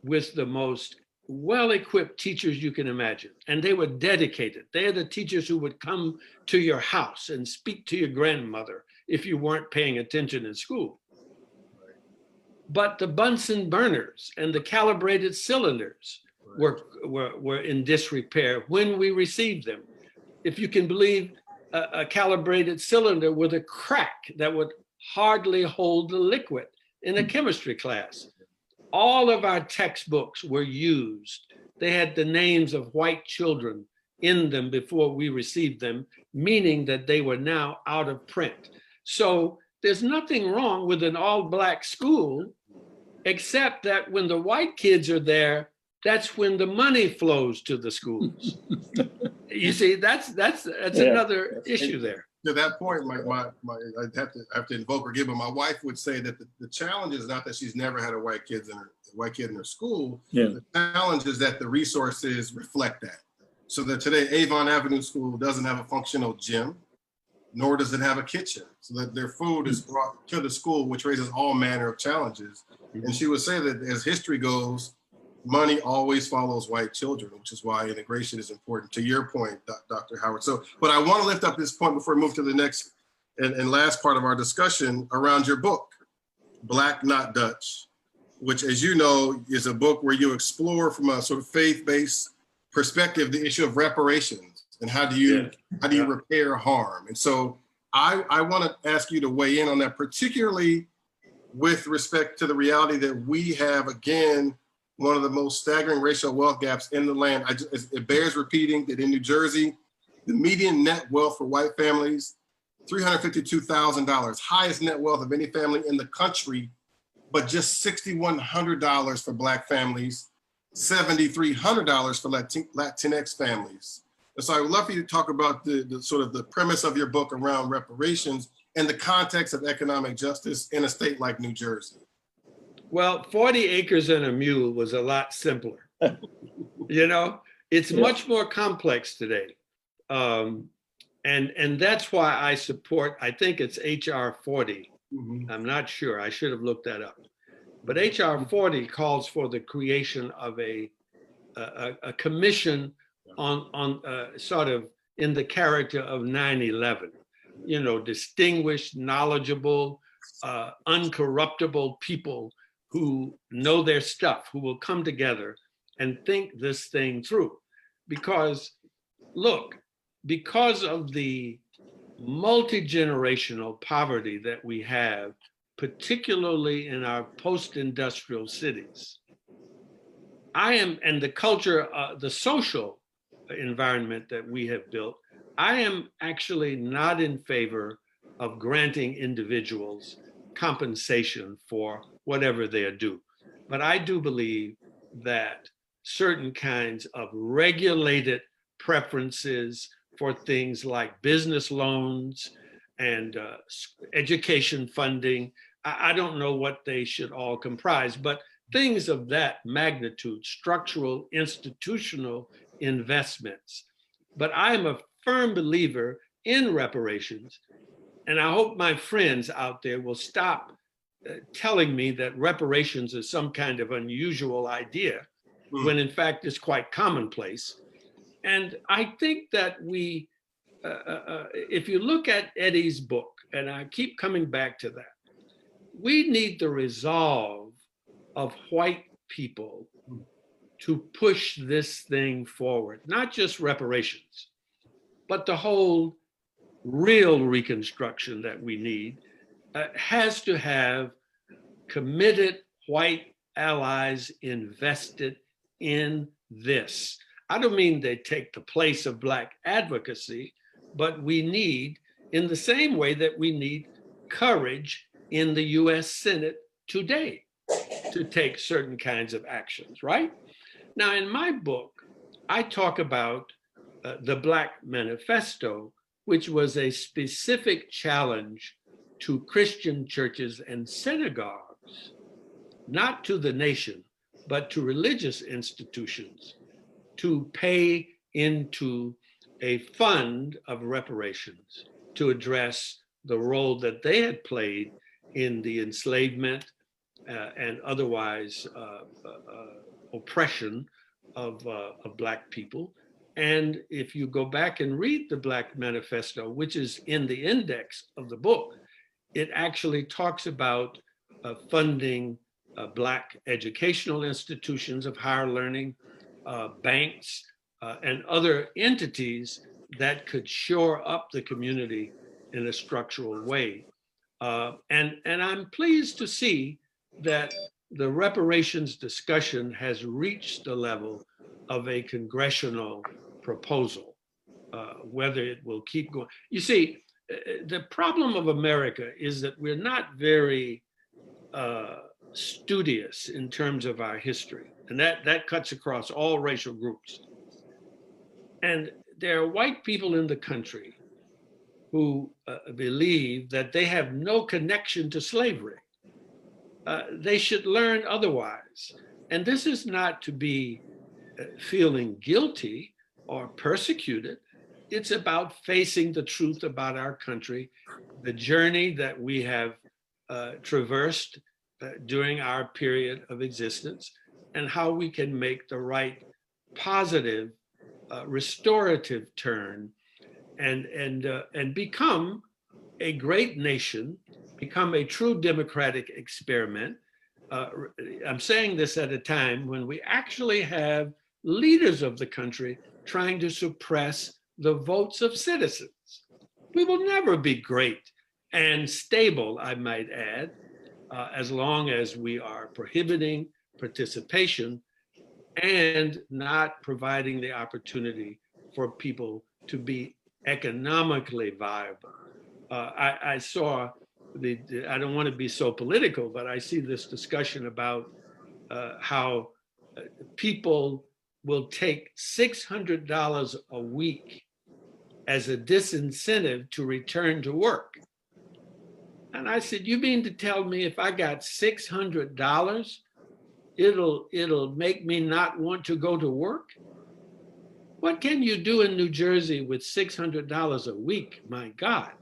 with the most well-equipped teachers you can imagine, and they were dedicated. They're the teachers who would come to your house and speak to your grandmother if you weren't paying attention in school. But the Bunsen burners and the calibrated cylinders were in disrepair when we received them. If you can believe, a calibrated cylinder with a crack that would hardly hold the liquid in a chemistry class. All of our textbooks were used. They had the names of white children in them before we received them, meaning that they were now out of print. So there's nothing wrong with an all-Black school, except that when the white kids are there, that's when the money flows to the schools. You see, that's another issue there. To that point, I'd have to invoke or give, but my wife would say that the challenge is not that she's never had a white kid in her school. Yeah. The challenge is that the resources reflect that. So that today, Avon Avenue School doesn't have a functional gym, nor does it have a kitchen. So that their food is brought to the school, which raises all manner of challenges. And she would say that as history goes, money always follows white children, which is why integration is important, to your point, Dr. Howard. So, but I want to lift up this point before we move to the next and last part of our discussion around your book, Black Not Dutch, which, as you know, is a book where you explore from a sort of faith-based perspective the issue of reparations and how do you repair harm. And so I want to ask you to weigh in on that, particularly with respect to the reality that we have, again, one of the most staggering racial wealth gaps in the land. It bears repeating that in New Jersey, the median net wealth for white families, $352,000, highest net wealth of any family in the country, but just $6,100 for Black families, $7,300 for Latinx families. And so I would love for you to talk about the sort of the premise of your book around reparations and the context of economic justice in a state like New Jersey. Well, 40 acres and a mule was a lot simpler. You know, it's much more complex today. And that's why I support, I think it's HR 40. Mm-hmm. I'm not sure, I should have looked that up. But HR 40 calls for the creation of a commission on sort of in the character of 9/11. You know, distinguished, knowledgeable, uncorruptible people who know their stuff, who will come together and think this thing through. Because, look, because of the multi-generational poverty that we have, particularly in our post-industrial cities, and the culture, the social environment that we have built, I am actually not in favor of granting individuals compensation for whatever they do. But I do believe that certain kinds of regulated preferences for things like business loans and education funding, I don't know what they should all comprise, but things of that magnitude, structural, institutional investments. But I'm a firm believer in reparations. And I hope my friends out there will stop telling me that reparations is some kind of unusual idea, when in fact it's quite commonplace. And I think that we, if you look at Eddie's book, and I keep coming back to that, we need the resolve of white people to push this thing forward, not just reparations, but the whole real reconstruction that we need has to have committed white allies invested in this. I don't mean they take the place of Black advocacy, but we need, in the same way that we need courage in the US Senate today to take certain kinds of actions, right? Now, in my book, I talk about the Black Manifesto, which was a specific challenge to Christian churches and synagogues, not to the nation, but to religious institutions, to pay into a fund of reparations to address the role that they had played in the enslavement and otherwise oppression of Black people. And if you go back and read the Black Manifesto, which is in the index of the book, it actually talks about funding Black educational institutions of higher learning, banks, and other entities that could shore up the community in a structural way. And I'm pleased to see that the reparations discussion has reached the level of a congressional proposal, whether it will keep going. You see, the problem of America is that we're not very studious in terms of our history, and that cuts across all racial groups. And there are white people in the country who believe that they have no connection to slavery. They should learn otherwise. And this is not to be feeling guilty or persecuted. It's about facing the truth about our country, the journey that we have traversed during our period of existence, and how we can make the right positive restorative turn and become a great nation, become a true democratic experiment. I'm saying this at a time when we actually have leaders of the country trying to suppress the votes of citizens. We will never be great and stable, I might add, as long as we are prohibiting participation and not providing the opportunity for people to be economically viable. I saw I don't want to be so political, but I see this discussion about how people will take $600 a week as a disincentive to return to work. And I said, you mean to tell me if I got $600, it'll make me not want to go to work? What can you do in New Jersey with $600 a week? My God.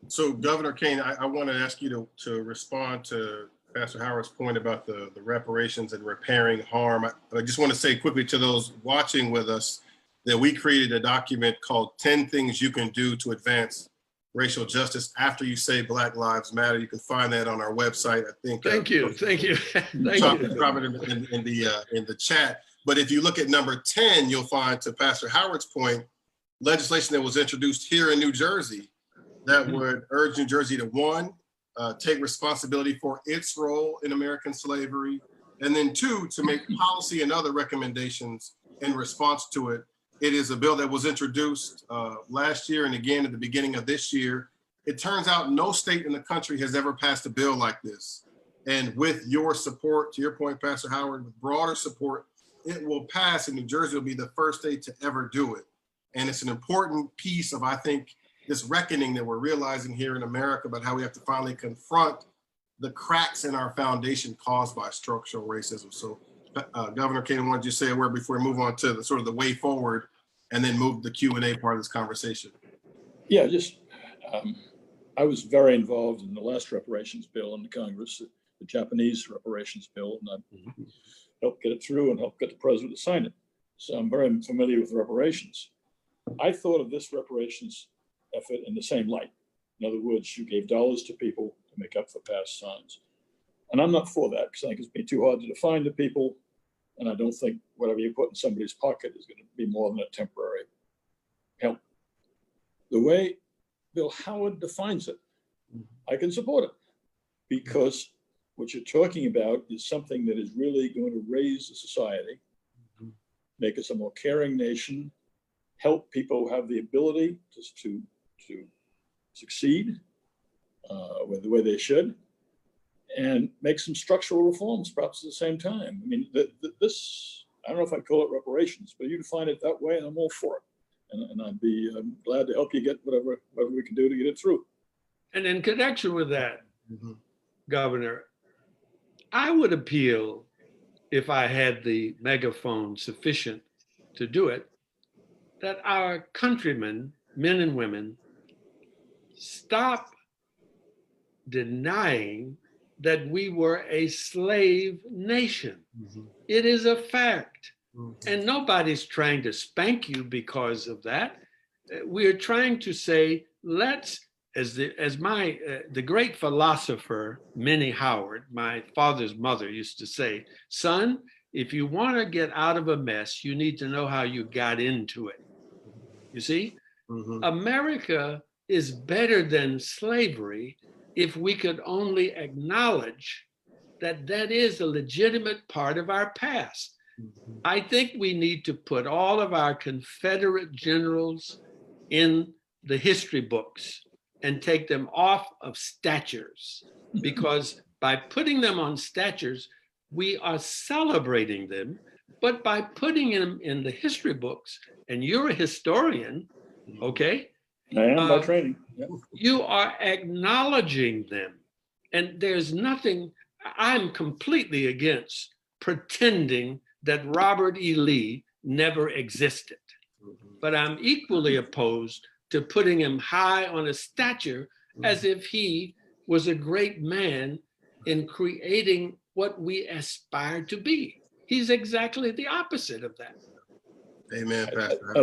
So Governor Kean, I want to ask you to respond to Pastor Howard's point about the reparations and repairing harm. I just want to say quickly to those watching with us that we created a document called 10 Things You Can Do to Advance Racial Justice After You Say Black Lives Matter. You can find that on our website. I think. Thank you. Thank you. Drop it in the chat. But if you look at number 10, you'll find, to Pastor Howard's point, legislation that was introduced here in New Jersey that would urge New Jersey to, one, take responsibility for its role in American slavery, and then two, to make policy and other recommendations in response to it. It is a bill that was introduced last year and again at the beginning of this year. It turns out no state in the country has ever passed a bill like this. And with your support, to your point, Pastor Howard, with broader support, it will pass, and New Jersey will be the first state to ever do it. And it's an important piece of, I think, this reckoning that we're realizing here in America about how we have to finally confront the cracks in our foundation caused by structural racism. So Governor Kean, I wanted you to say a word before we move on to the sort of the way forward and then move the Q&A part of this conversation. Yeah, just, I was very involved in the last reparations bill in the Congress, the Japanese reparations bill, and I helped get it through and helped get the president to sign it. So I'm very familiar with reparations. I thought of this reparations effort in the same light. In other words, you gave dollars to people to make up for past signs. And I'm not for that because I think it's been too hard to define the people. And I don't think whatever you put in somebody's pocket is going to be more than a temporary help. The way Bill Howard defines it, I can support it because what you're talking about is something that is really going to raise the society, make us a more caring nation, help people have the ability to succeed the way they should, and make some structural reforms perhaps at the same time. I mean, this, I don't know if I call it reparations, but you define it that way and I'm all for it. And I'd be glad to help you get whatever we can do to get it through. And in connection with that, Governor, I would appeal, if I had the megaphone sufficient to do it, that our countrymen, men and women, stop denying that we were a slave nation. It is a fact. And nobody's trying to spank you because of that. We're trying to say, let's as the great philosopher Minnie Howard, my father's mother, used to say, son, if you want to get out of a mess, you need to know how you got into it. You see, America is better than slavery if we could only acknowledge that that is a legitimate part of our past. I think we need to put all of our Confederate generals in the history books and take them off of statures, because by putting them on statures, we are celebrating them. But by putting them in the history books, and you're a historian, okay? I am by training. Yep. You are acknowledging them. And there's nothing, I'm completely against pretending that Robert E. Lee never existed. But I'm equally opposed to putting him high on a stature as if he was a great man in creating what we aspire to be. He's exactly the opposite of that. Amen, Pastor.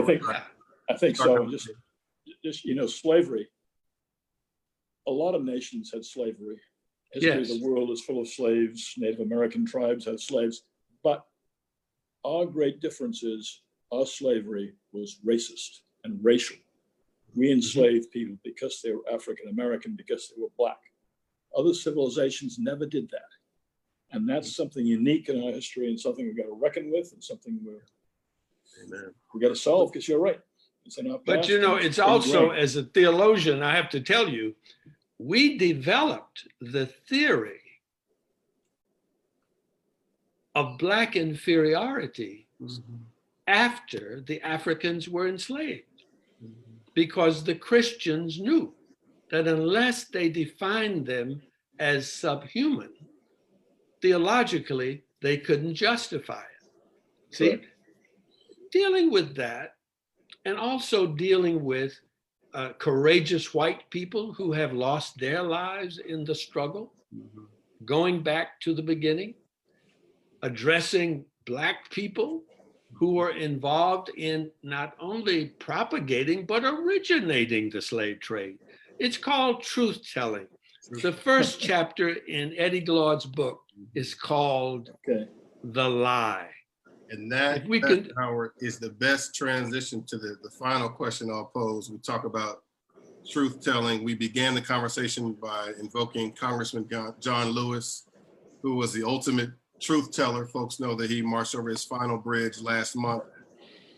I think so. Just you know, slavery. A lot of nations had slavery. History of the world is full of slaves. Native American tribes had slaves. But our great difference is our slavery was racist and racial. We enslaved people because they were African American, because they were Black. Other civilizations never did that. And that's something unique in our history and something we've got to reckon with and something we got to solve, because you're right. It's in our past. But you know, it's also, as a theologian, I have to tell you, we developed the theory of Black inferiority after the Africans were enslaved, because the Christians knew that unless they defined them as subhuman, theologically, they couldn't justify it. See, dealing with that, and also dealing with courageous white people who have lost their lives in the struggle, going back to the beginning, addressing Black people who were involved in not only propagating, but originating the slave trade. It's called truth telling. The first chapter in Eddie Glaude's book is called The Lie. And that, Howard, is the best transition to the final question I'll pose. We talk about truth telling. We began the conversation by invoking Congressman John Lewis, who was the ultimate truth teller. Folks know that he marched over his final bridge last month.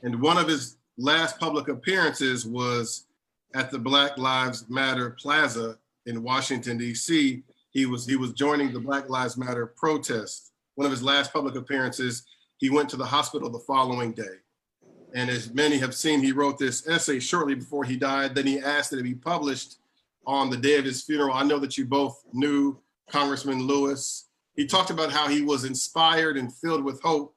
And one of his last public appearances was at the Black Lives Matter Plaza in Washington, D.C. He was joining the Black Lives Matter protest. One of his last public appearances, he went to the hospital the following day. And as many have seen, he wrote this essay shortly before he died. Then he asked that it be published on the day of his funeral. I know that you both knew Congressman Lewis. He talked about how he was inspired and filled with hope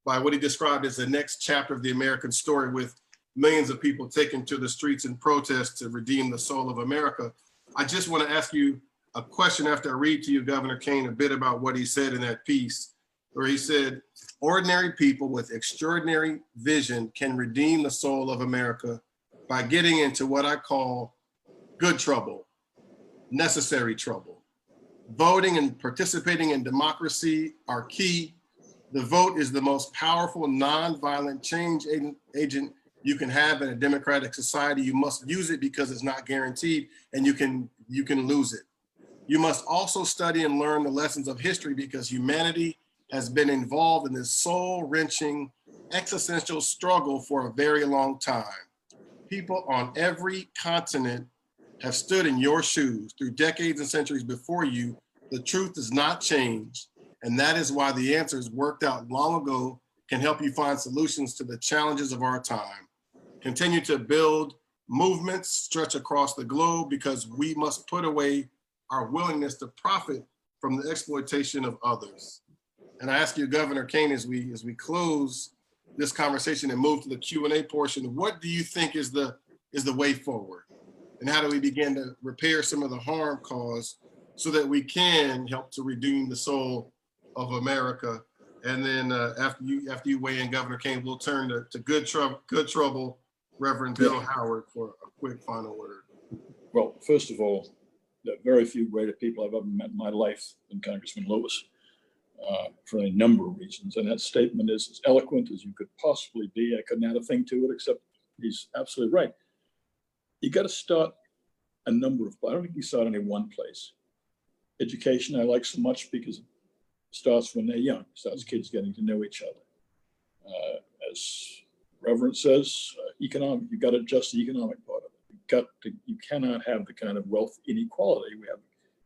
by what he described as the next chapter of the American story, with millions of people taken to the streets in protest to redeem the soul of America. I just want to ask you a question after I read to you, Governor Kean, a bit about what he said in that piece, where he said, ordinary people with extraordinary vision can redeem the soul of America by getting into what I call good trouble, necessary trouble. Voting and participating in democracy are key. The vote is the most powerful nonviolent change agent you can have in a democratic society. You must use it because it's not guaranteed, and you can lose it. You must also study and learn the lessons of history, because humanity has been involved in this soul-wrenching existential struggle for a very long time. People on every continent have stood in your shoes through decades and centuries before you. The truth does not change, and that is why the answers worked out long ago can help you find solutions to the challenges of our time. Continue to build movements stretch across the globe, because we must put away our willingness to profit from the exploitation of others. And I ask you, Governor Kean, as we close this conversation and move to the Q&A portion, what do you think is the way forward? And how do we begin to repair some of the harm caused so that we can help to redeem the soul of America? And then after you weigh in, Governor Kean, we'll turn to good trouble, Reverend Bill Howard, for a quick final word. Well, first of all, there are very few greater people I've ever met in my life than Congressman Lewis, for a number of reasons. And that statement is as eloquent as you could possibly be. I couldn't add a thing to it, except he's absolutely right. You got to start a number of, I don't think you start in one place. Education I like so much because it starts when they're young. It starts kids getting to know each other. As Reverend says, economic, you got to adjust the economic part of it. You cannot have the kind of wealth inequality we have,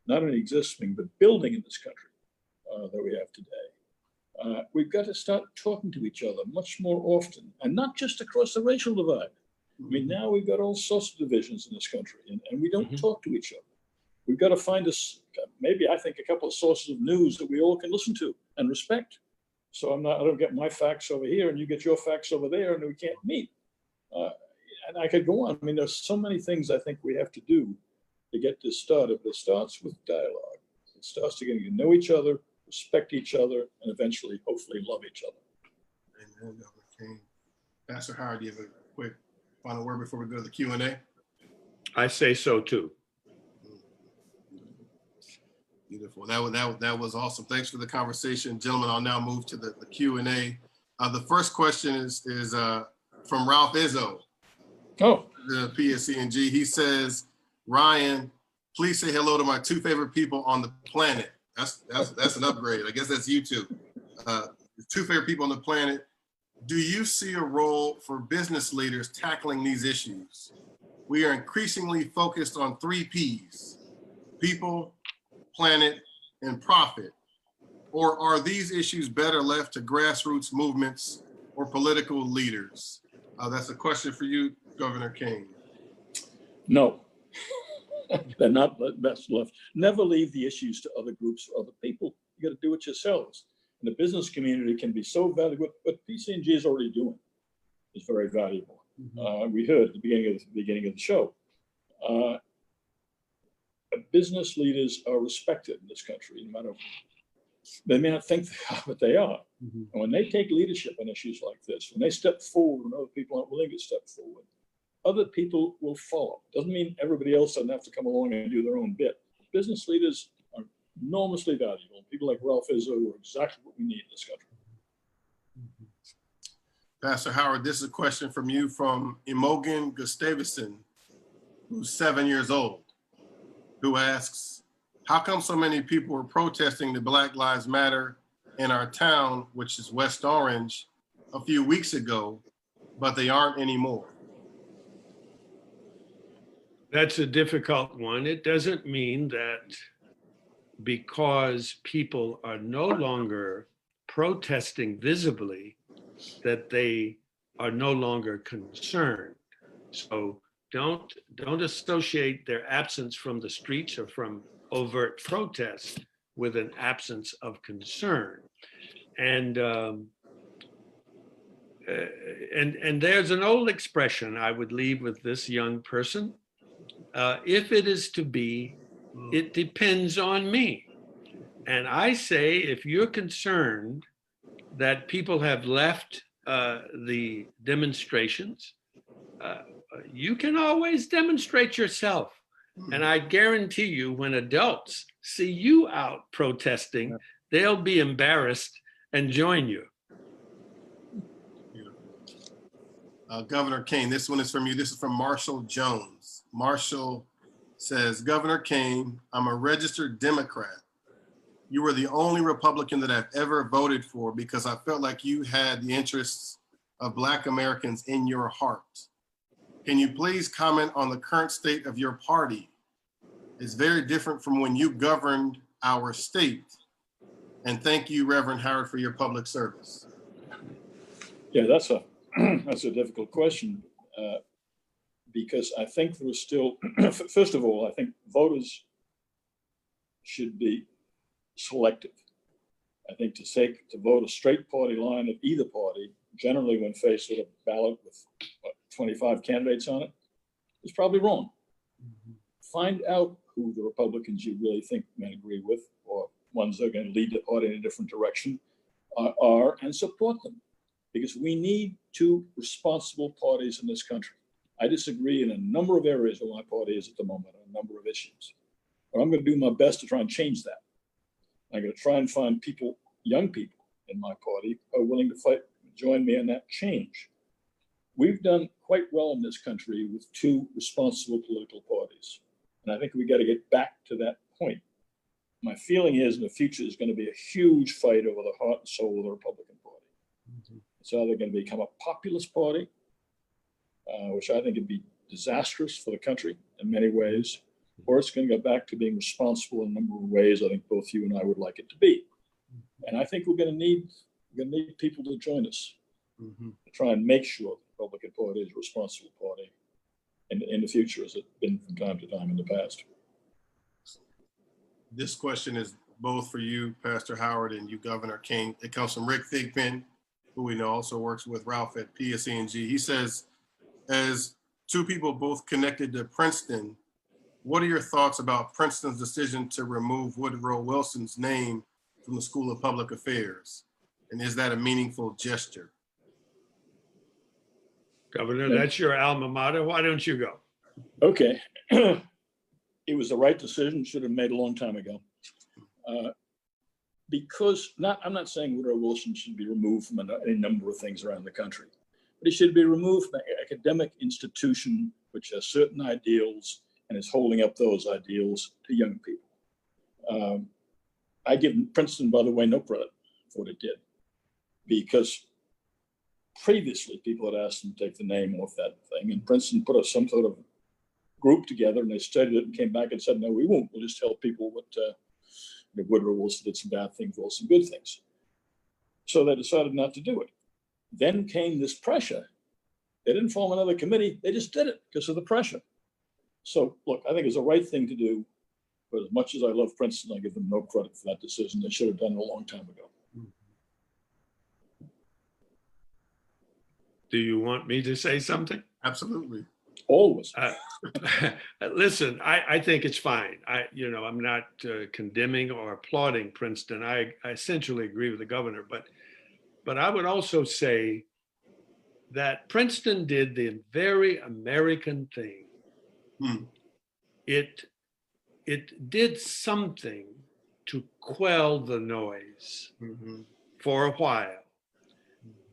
not only existing, but building in this country that we have today. We've got to start talking to each other much more often, and not just across the racial divide. I mean, now we've got all sorts of divisions in this country, and we don't talk to each other. We've got to find maybe I think a couple of sources of news that we all can listen to and respect. So I don't get my facts over here and you get your facts over there, and we can't meet. And I could go on. I mean, there's so many things I think we have to do to get this started. But it starts with dialogue. It starts to getting to know each other, respect each other, and eventually, hopefully, love each other. Amen, Governor Kean. Pastor Howard, do you have a quick final word before we go to the Q&A? I say so too. Beautiful. That was awesome. Thanks for the conversation, gentlemen. I'll now move to the Q&A. The first question is from Ralph Izzo, the PSC&G. He says, Ryan, please say hello to my two favorite people on the planet. That's an upgrade. I guess that's you two. Two favorite people on the planet. Do you see a role for business leaders tackling these issues? We are increasingly focused on 3 Ps: people, planet, and profit. Or are these issues better left to grassroots movements or political leaders? That's a question for you, Governor Kean. No, they're not best left. Never leave the issues to other groups or other people. You got to do it yourselves. And the business community can be so valuable. What PCNG is already doing is very valuable. We heard at the beginning of the show. Business leaders are respected in this country, no matter. They may not think they are, but they are. And when they take leadership on issues like this, when they step forward when other people aren't willing to step forward, other people will follow. Doesn't mean everybody else doesn't have to come along and do their own bit. Business leaders are enormously valuable. People like Ralph Izzo are exactly what we need in this country. Pastor Howard, this is a question from you from Imogen Gustavson, who's 7 years old, who asks, how come so many people were protesting the Black Lives Matter in our town, which is West Orange, a few weeks ago, but they aren't anymore? That's a difficult one. It doesn't mean that because people are no longer protesting visibly, that they are no longer concerned. So don't associate their absence from the streets or from overt protest with an absence of concern. And there's an old expression I would leave with this young person. If it is to be, it depends on me. And I say, if you're concerned that people have left the demonstrations, you can always demonstrate yourself. And I guarantee you, when adults see you out protesting, they'll be embarrassed and join you. Governor Kean, this one is from you. This is from Marshall Jones. Marshall says, Governor Kean, I'm a registered Democrat. You were the only Republican that I've ever voted for because I felt like you had the interests of Black Americans in your heart. Can you please comment on the current state of your party? It's very different from when you governed our state. And thank you, Reverend Howard, for your public service. Yeah, that's a difficult question because I think there is still, first of all, I think voters should be selective. I think to vote a straight party line of either party, generally when faced with a ballot with 25 candidates on it, is probably wrong. Find out who the Republicans you really think men agree with, or ones that are going to lead the party in a different direction, are, and support them. Because we need two responsible parties in this country. I disagree in a number of areas where my party is at the moment, on a number of issues. But I'm going to do my best to try and change that. I'm going to try and find people, young people in my party, who are willing to fight, join me in that change. We've done quite well in this country with two responsible political parties. And I think we got to get back to that point. My feeling is in the future is going to be a huge fight over the heart and soul of the Republican Party. Mhm. It's either going to become a populist party, which I think would be disastrous for the country in many ways, or it's going to go back to being responsible in a number of ways I think both you and I would like it to be. And I think we're going to need people to join us Mhm. to try and make sure the Republican Party is a responsible party in the future, as it's been from time to time in the past. This question is both for you, Pastor Howard, and you, Governor King. It comes from Rick Thigpen, who we know also works with Ralph at PSE&G. He says, as two people both connected to Princeton, what are your thoughts about Princeton's decision to remove Woodrow Wilson's name from the School of Public Affairs? And is that a meaningful gesture? Governor, that's your alma mater. Why don't you go? Okay. It was the right decision, should have made a long time ago. Because I'm not saying Woodrow Wilson should be removed from any number of things around the country, but he should be removed from an academic institution which has certain ideals and is holding up those ideals to young people. I give Princeton, by the way, no credit for what it did, because previously people had asked them to take the name off that thing, and Princeton put up some sort of group together and they studied it and came back and said, no, we won't. We'll just tell people what Woodrow Wilson did some bad things, well, some good things. So they decided not to do it. Then came this pressure. They didn't form another committee. They just did it because of the pressure. So look, I think it's the right thing to do. But as much as I love Princeton, I give them no credit for that decision. They should have done it a long time ago. Do you want me to say something? Absolutely. Always. Listen, I think it's fine. I'm not condemning or applauding Princeton. I essentially agree with the governor, but I would also say that Princeton did the very American thing. It did something to quell the noise for a while.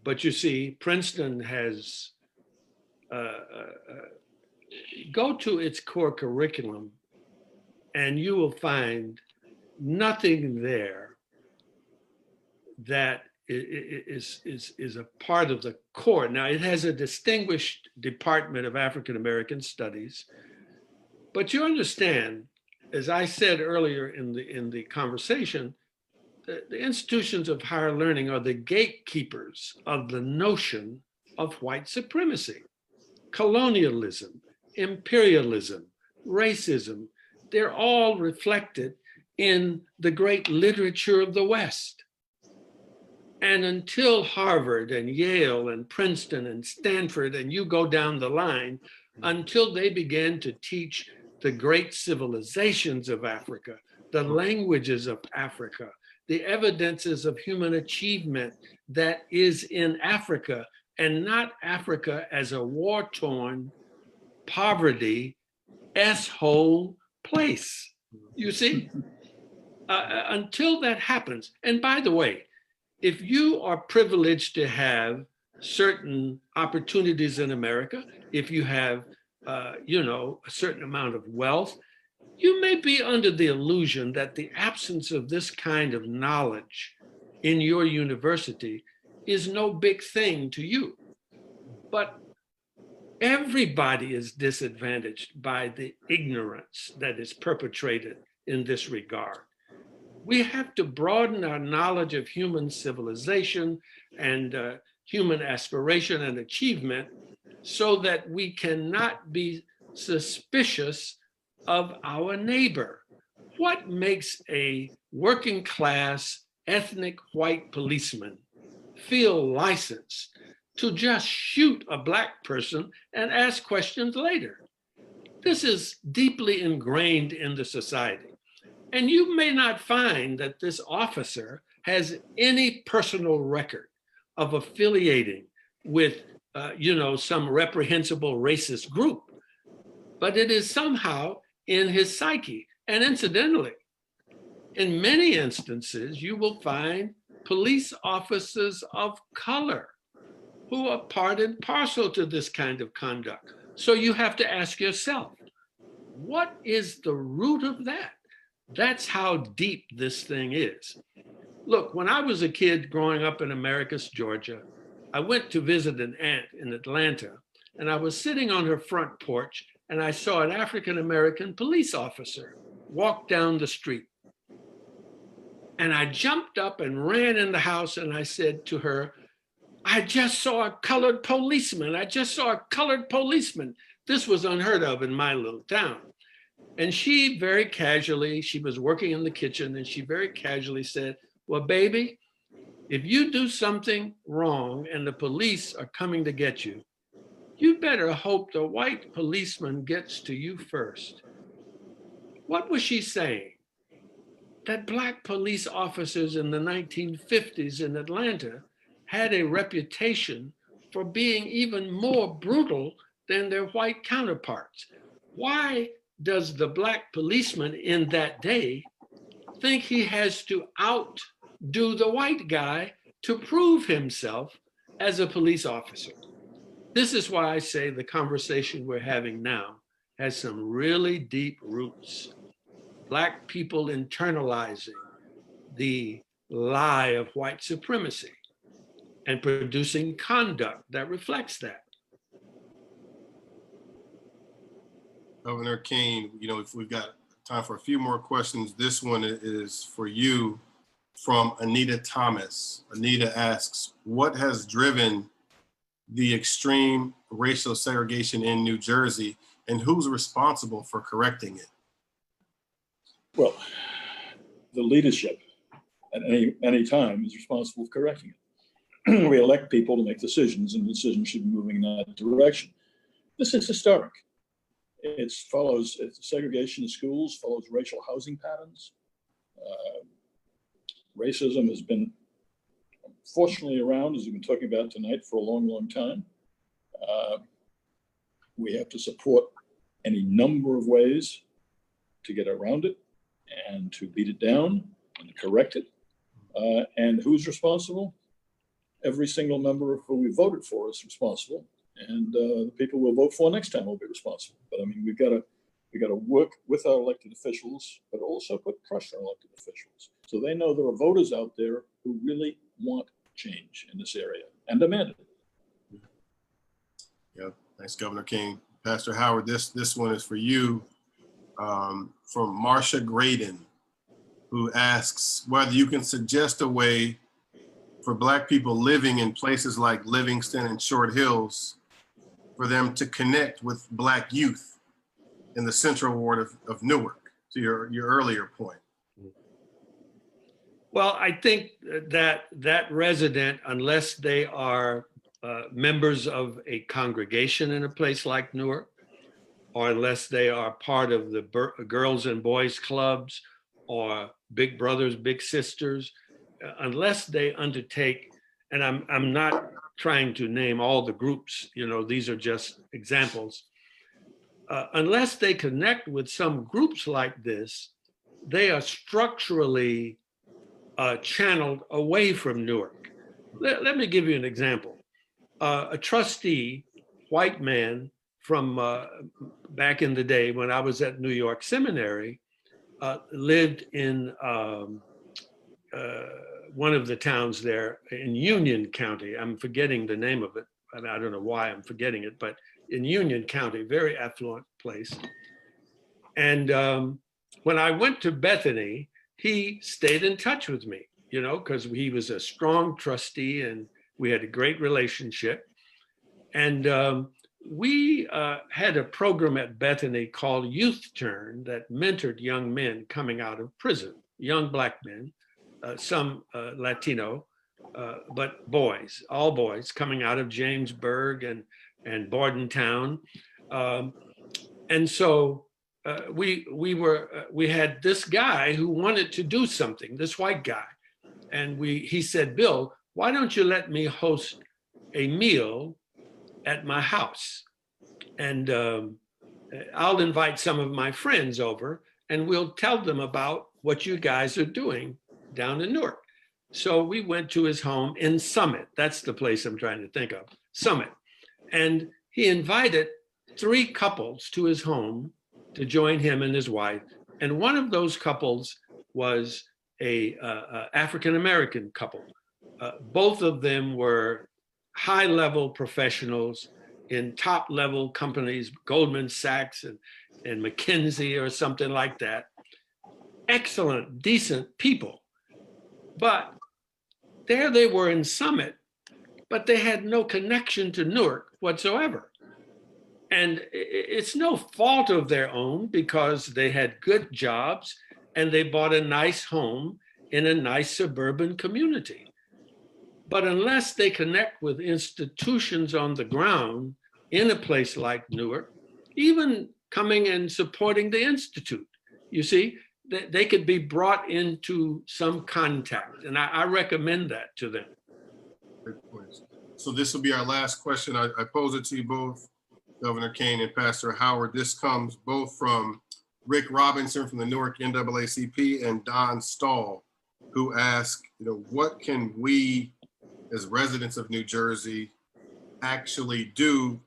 But you see, Princeton has go to its core curriculum and you will find nothing there that is a part of the core. Now, it has a distinguished Department of African American Studies, but you understand, as I said earlier in the conversation, the institutions of higher learning are the gatekeepers of the notion of white supremacy, colonialism, imperialism, racism. They're all reflected in the great literature of the West. And until Harvard and Yale and Princeton and Stanford, and you go down the line, until they began to teach the great civilizations of Africa, the languages of Africa, the evidences of human achievement that is in Africa, and not Africa as a war-torn, poverty, S-hole place. You see? Until that happens, and by the way, if you are privileged to have certain opportunities in America, if you have, a certain amount of wealth, you may be under the illusion that the absence of this kind of knowledge in your university is no big thing to you. But everybody is disadvantaged by the ignorance that is perpetrated in this regard. We have to broaden our knowledge of human civilization and human aspiration and achievement so that we cannot be suspicious of our neighbor. What makes a working class ethnic white policeman feel licensed to just shoot a Black person and ask questions later? This is deeply ingrained in the society. And you may not find that this officer has any personal record of affiliating with some reprehensible racist group, but it is somehow in his psyche. And incidentally, in many instances, you will find police officers of color who are part and parcel to this kind of conduct. So you have to ask yourself, what is the root of that? That's how deep this thing is. Look, when I was a kid growing up in Americus, Georgia, I went to visit an aunt in Atlanta, and I was sitting on her front porch, and I saw an African-American police officer walk down the street. And I jumped up and ran in the house, and I said to her, I just saw a colored policeman. I just saw a colored policeman. This was unheard of in my little town. And she very casually, she was working in the kitchen, and she very casually said, well, baby, if you do something wrong and the police are coming to get you, you better hope the white policeman gets to you first. What was she saying? That Black police officers in the 1950s in Atlanta had a reputation for being even more brutal than their white counterparts. Why does the Black policeman in that day think he has to outdo the white guy to prove himself as a police officer? This is why I say the conversation we're having now has some really deep roots. Black people internalizing the lie of white supremacy and producing conduct that reflects that. Governor Kean, if we've got time for a few more questions, this one is for you from Anita Thomas. Anita asks, what has driven the extreme racial segregation in New Jersey, and who's responsible for correcting it? Well, the leadership at any time is responsible for correcting it. We elect people to make decisions, and decisions should be moving in that direction. This is historic. It follows segregation in schools, follows racial housing patterns. Racism has been fortunately around, as we've been talking about tonight, for a long, long time. We have to support any number of ways to get around it and to beat it down and to correct it. And who's responsible? Every single member who we voted for is responsible, and the people we'll vote for next time will be responsible. But I mean, we got to work with our elected officials, but also put pressure on elected officials so they know there are voters out there who really want change in this area and demand it. Yeah, thanks, Governor Kean. Pastor Howard, this one is for you, from Marsha Graydon, who asks whether you can suggest a way for Black people living in places like Livingston and Short Hills for them to connect with Black youth in the Central Ward of Newark, to your earlier point. Well, I think that resident, unless they are members of a congregation in a place like Newark, or unless they are part of the girls and boys clubs or big brothers, big sisters, unless they undertake, and I'm not trying to name all the groups, these are just examples. Unless they connect with some groups like this, they are structurally channeled away from Newark. Let me give you an example. A trustee, white man from back in the day when I was at New York Seminary, lived in one of the towns there in Union County. I'm forgetting the name of it. I don't know why I'm forgetting it, but in Union County, very affluent place. And when I went to Bethany, he stayed in touch with me, because he was a strong trustee and we had a great relationship. And we had a program at Bethany called Youth Turn that mentored young men coming out of prison, young Black men, some Latino, but boys, all boys coming out of Jamesburg and Bordentown. And so we had this guy who wanted to do something, this white guy. And he said, Bill, why don't you let me host a meal at my house. And I'll invite some of my friends over and we'll tell them about what you guys are doing down in Newark. So we went to his home in Summit. That's the place I'm trying to think of, Summit. And he invited 3 couples to his home to join him and his wife. And one of those couples was a African-American couple. Both of them were high-level professionals in top-level companies, Goldman Sachs and McKinsey or something like that. Excellent, decent people. But there they were in Summit, but they had no connection to Newark whatsoever. And it's no fault of their own because they had good jobs and they bought a nice home in a nice suburban community. But unless they connect with institutions on the ground in a place like Newark, even coming and supporting the Institute, you see, they could be brought into some contact. And I recommend that to them. Great points. So this will be our last question. I pose it to you both, Governor Kean and Pastor Howard. This comes both from Rick Robinson from the Newark NAACP and Don Stahl, who ask, what can we as residents of New Jersey actually do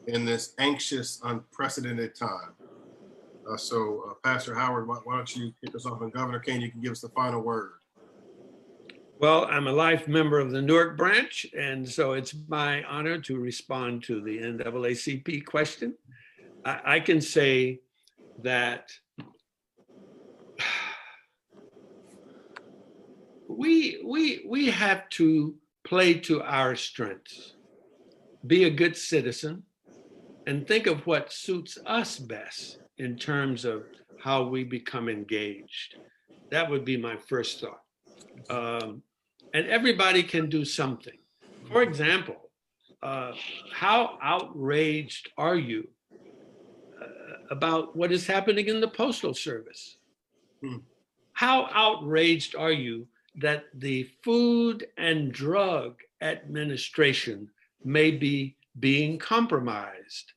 in this anxious, unprecedented time? So Pastor Howard, why don't you kick us off? And Governor Kean, you can give us the final word. Well, I'm a life member of the Newark branch, and so it's my honor to respond to the NAACP question. I can say that we have to play to our strengths, be a good citizen, and think of what suits us best in terms of how we become engaged. That would be my first thought. And everybody can do something. For example, how outraged are you about what is happening in the Postal Service? How outraged are you that the Food and Drug Administration may be being compromised?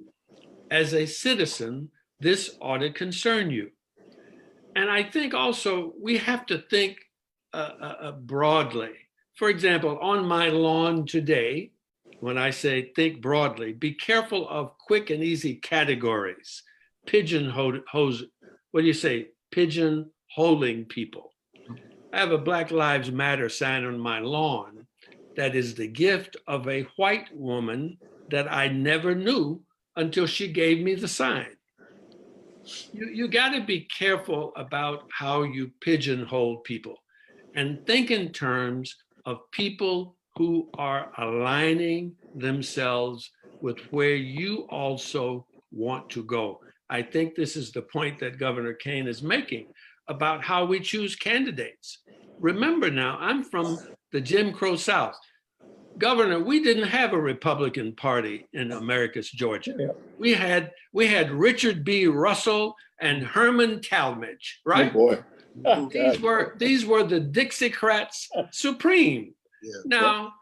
As a citizen, this ought to concern you. And I think also we have to think broadly. For example, on my lawn today, when I say think broadly, be careful of quick and easy categories. Pigeonholing people. I have a Black Lives Matter sign on my lawn that is the gift of a white woman that I never knew until she gave me the sign. You got to be careful about how you pigeonhole people and think in terms of people who are aligning themselves with where you also want to go. I think this is the point that Governor Kean is making about how we choose candidates. Remember now, I'm from the Jim Crow South. Governor, we didn't have a Republican Party in America's Georgia. We had Richard B. Russell and Herman Talmadge, right? Oh boy. These were the Dixiecrats supreme. Yeah. Now,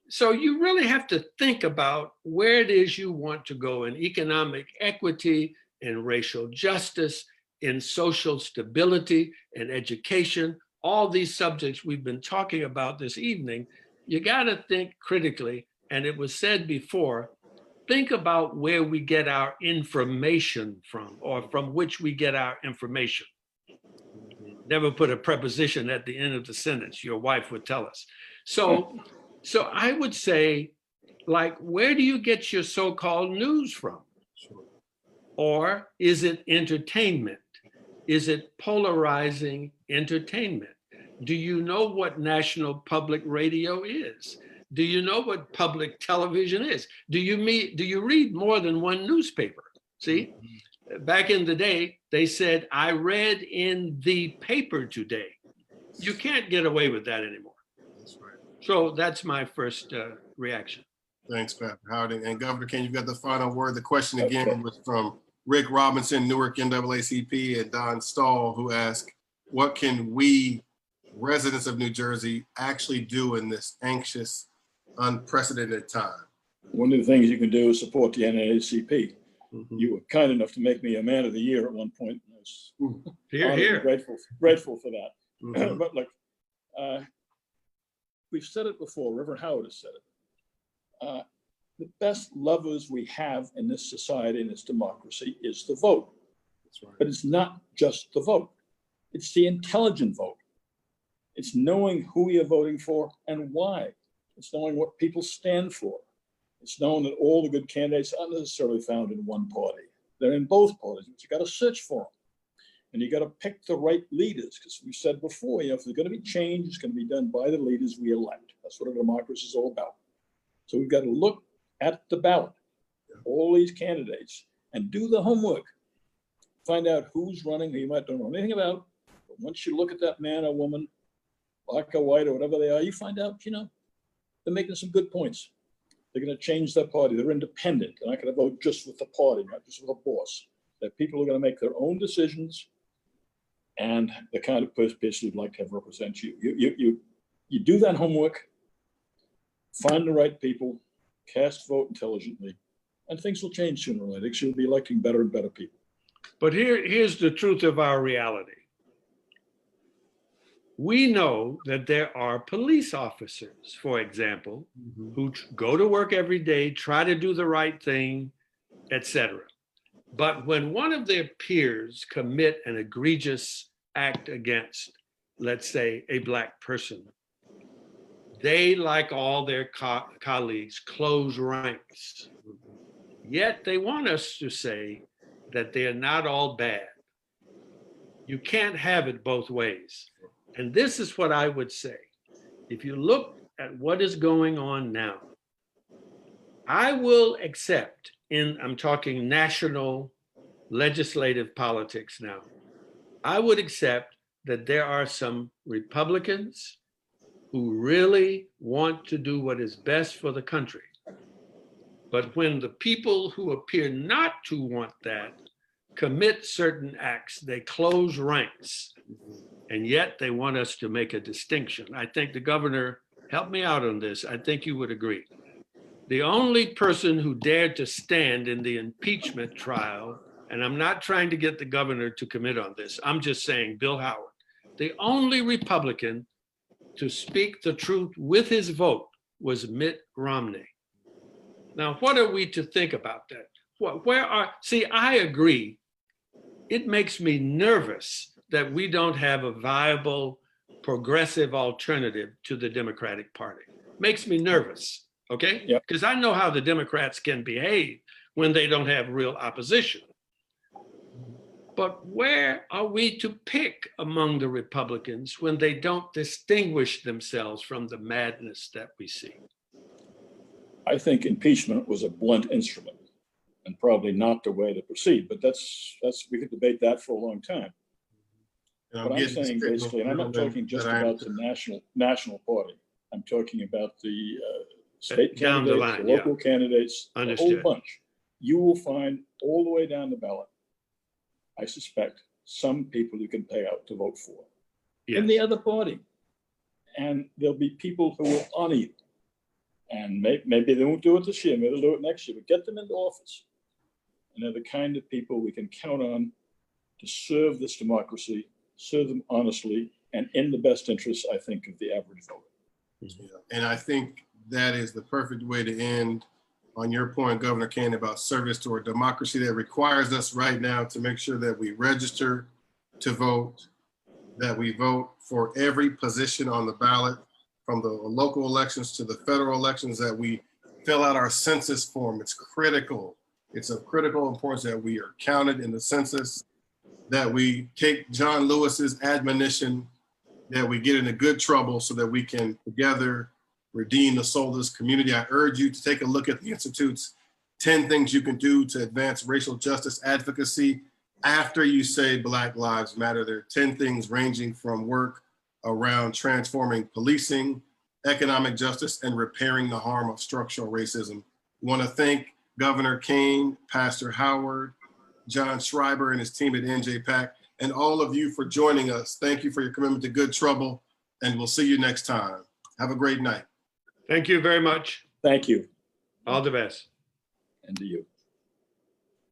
so you really have to think about where it is you want to go in economic equity, in racial justice, in social stability, in education, all these subjects we've been talking about this evening. You got to think critically. And it was said before, think about where we get our information from, or from which we get our information. Never put a preposition at the end of the sentence. Your wife would tell us. So I would say, like, where do you get your so-called news from? Or is it entertainment? Is it polarizing entertainment? Do you know what National Public Radio is? Do you know what public television is? Do you read more than one newspaper? See, back in the day, they said, I read in the paper today. You can't get away with that anymore. That's right. So that's my first reaction. Thanks, Pastor Howard. And Governor Kean, you've got the final word. The question again was from Rick Robinson, Newark NAACP, and Don Stahl, who asked, what can we residents of New Jersey actually do in this anxious, unprecedented time? One of the things you can do is support the NAACP. Mhm. You were kind enough to make me a man of the year at one point. And I was Here, honored and here. grateful for that. Mhm. But look, we've said it before, Reverend Howard has said it. The best levers we have in this society, in this democracy, is the vote. That's right. But it's not just the vote. It's the intelligent vote. It's knowing who you're voting for and why. It's knowing what people stand for. It's knowing that all the good candidates aren't necessarily found in one party. They're in both parties, but you got to search for them. And you got to pick the right leaders, because we said before, if there's going to be change, it's going to be done by the leaders we elect. That's what a democracy is all about. So we've got to look at the ballot, all these candidates, and do the homework. Find out who's running, who you might don't know anything about. But once you look at that man or woman, black or white or whatever they are, you find out, they're making some good points. They're going to change their party. They're independent. They're not going to vote just with the party, not just with a boss. They're people who are going to make their own decisions, and the kind of person you'd like to have represent you. You do that homework, find the right people, cast vote intelligently, and things will change sooner or later. You'll be electing better and better people. But here's the truth of our reality. We know that there are police officers, for example, who go to work every day, try to do the right thing, etc. But when one of their peers commit an egregious act against, let's say, a Black person, they, like all their colleagues, close ranks. Yet they want us to say that they're not all bad. You can't have it both ways. And this is what I would say. If you look at what is going on now, I will accept, I'm talking national legislative politics now, I would accept that there are some Republicans who really want to do what is best for the country. But when the people who appear not to want that commit certain acts, they close ranks. And yet they want us to make a distinction. I think the governor, help me out on this, I think you would agree. The only person who dared to stand in the impeachment trial, and I'm not trying to get the governor to commit on this, I'm just saying Bill Howard, the only Republican to speak the truth with his vote was Mitt Romney. Now, what are we to think about that? See, I agree. It makes me nervous that we don't have a viable progressive alternative to the Democratic Party. Makes me nervous, okay? Because I know how the Democrats can behave when they don't have real opposition. But where are we to pick among the Republicans when they don't distinguish themselves from the madness that we see? I think impeachment was a blunt instrument and probably not the way to proceed, but that's we could debate that for a long time. But I'm saying basically, and I'm not talking just about the national party. I'm talking about the state candidates, the local candidates, a whole bunch. You will find all the way down the ballot, I suspect, some people you can pay out to vote for in the other party. And there'll be people who will honor you. And maybe they won't do it this year, maybe they'll do it next year, but get them into office. And they're the kind of people we can count on to serve this democracy, serve them honestly, and in the best interest, I think, of the average voter. Yeah. And I think that is the perfect way to end on your point, Governor Kean, about service to our democracy that requires us right now to make sure that we register to vote, that we vote for every position on the ballot, from the local elections to the federal elections, that we fill out our census form. It's critical. It's of critical importance that we are counted in the census, that we take John Lewis's admonition, that we get into good trouble so that we can together redeem the soul of this community. I urge you to take a look at the Institute's 10 things you can do to advance racial justice advocacy after you say Black Lives Matter. There are 10 things ranging from work around transforming policing, economic justice, and repairing the harm of structural racism. We want to thank Governor Kean, Pastor Howard, John Schreiber and his team at NJPAC, and all of you for joining us. Thank you for your commitment to good trouble, and we'll see you next time. Have a great night. Thank you very much. Thank you. All the best. And to you.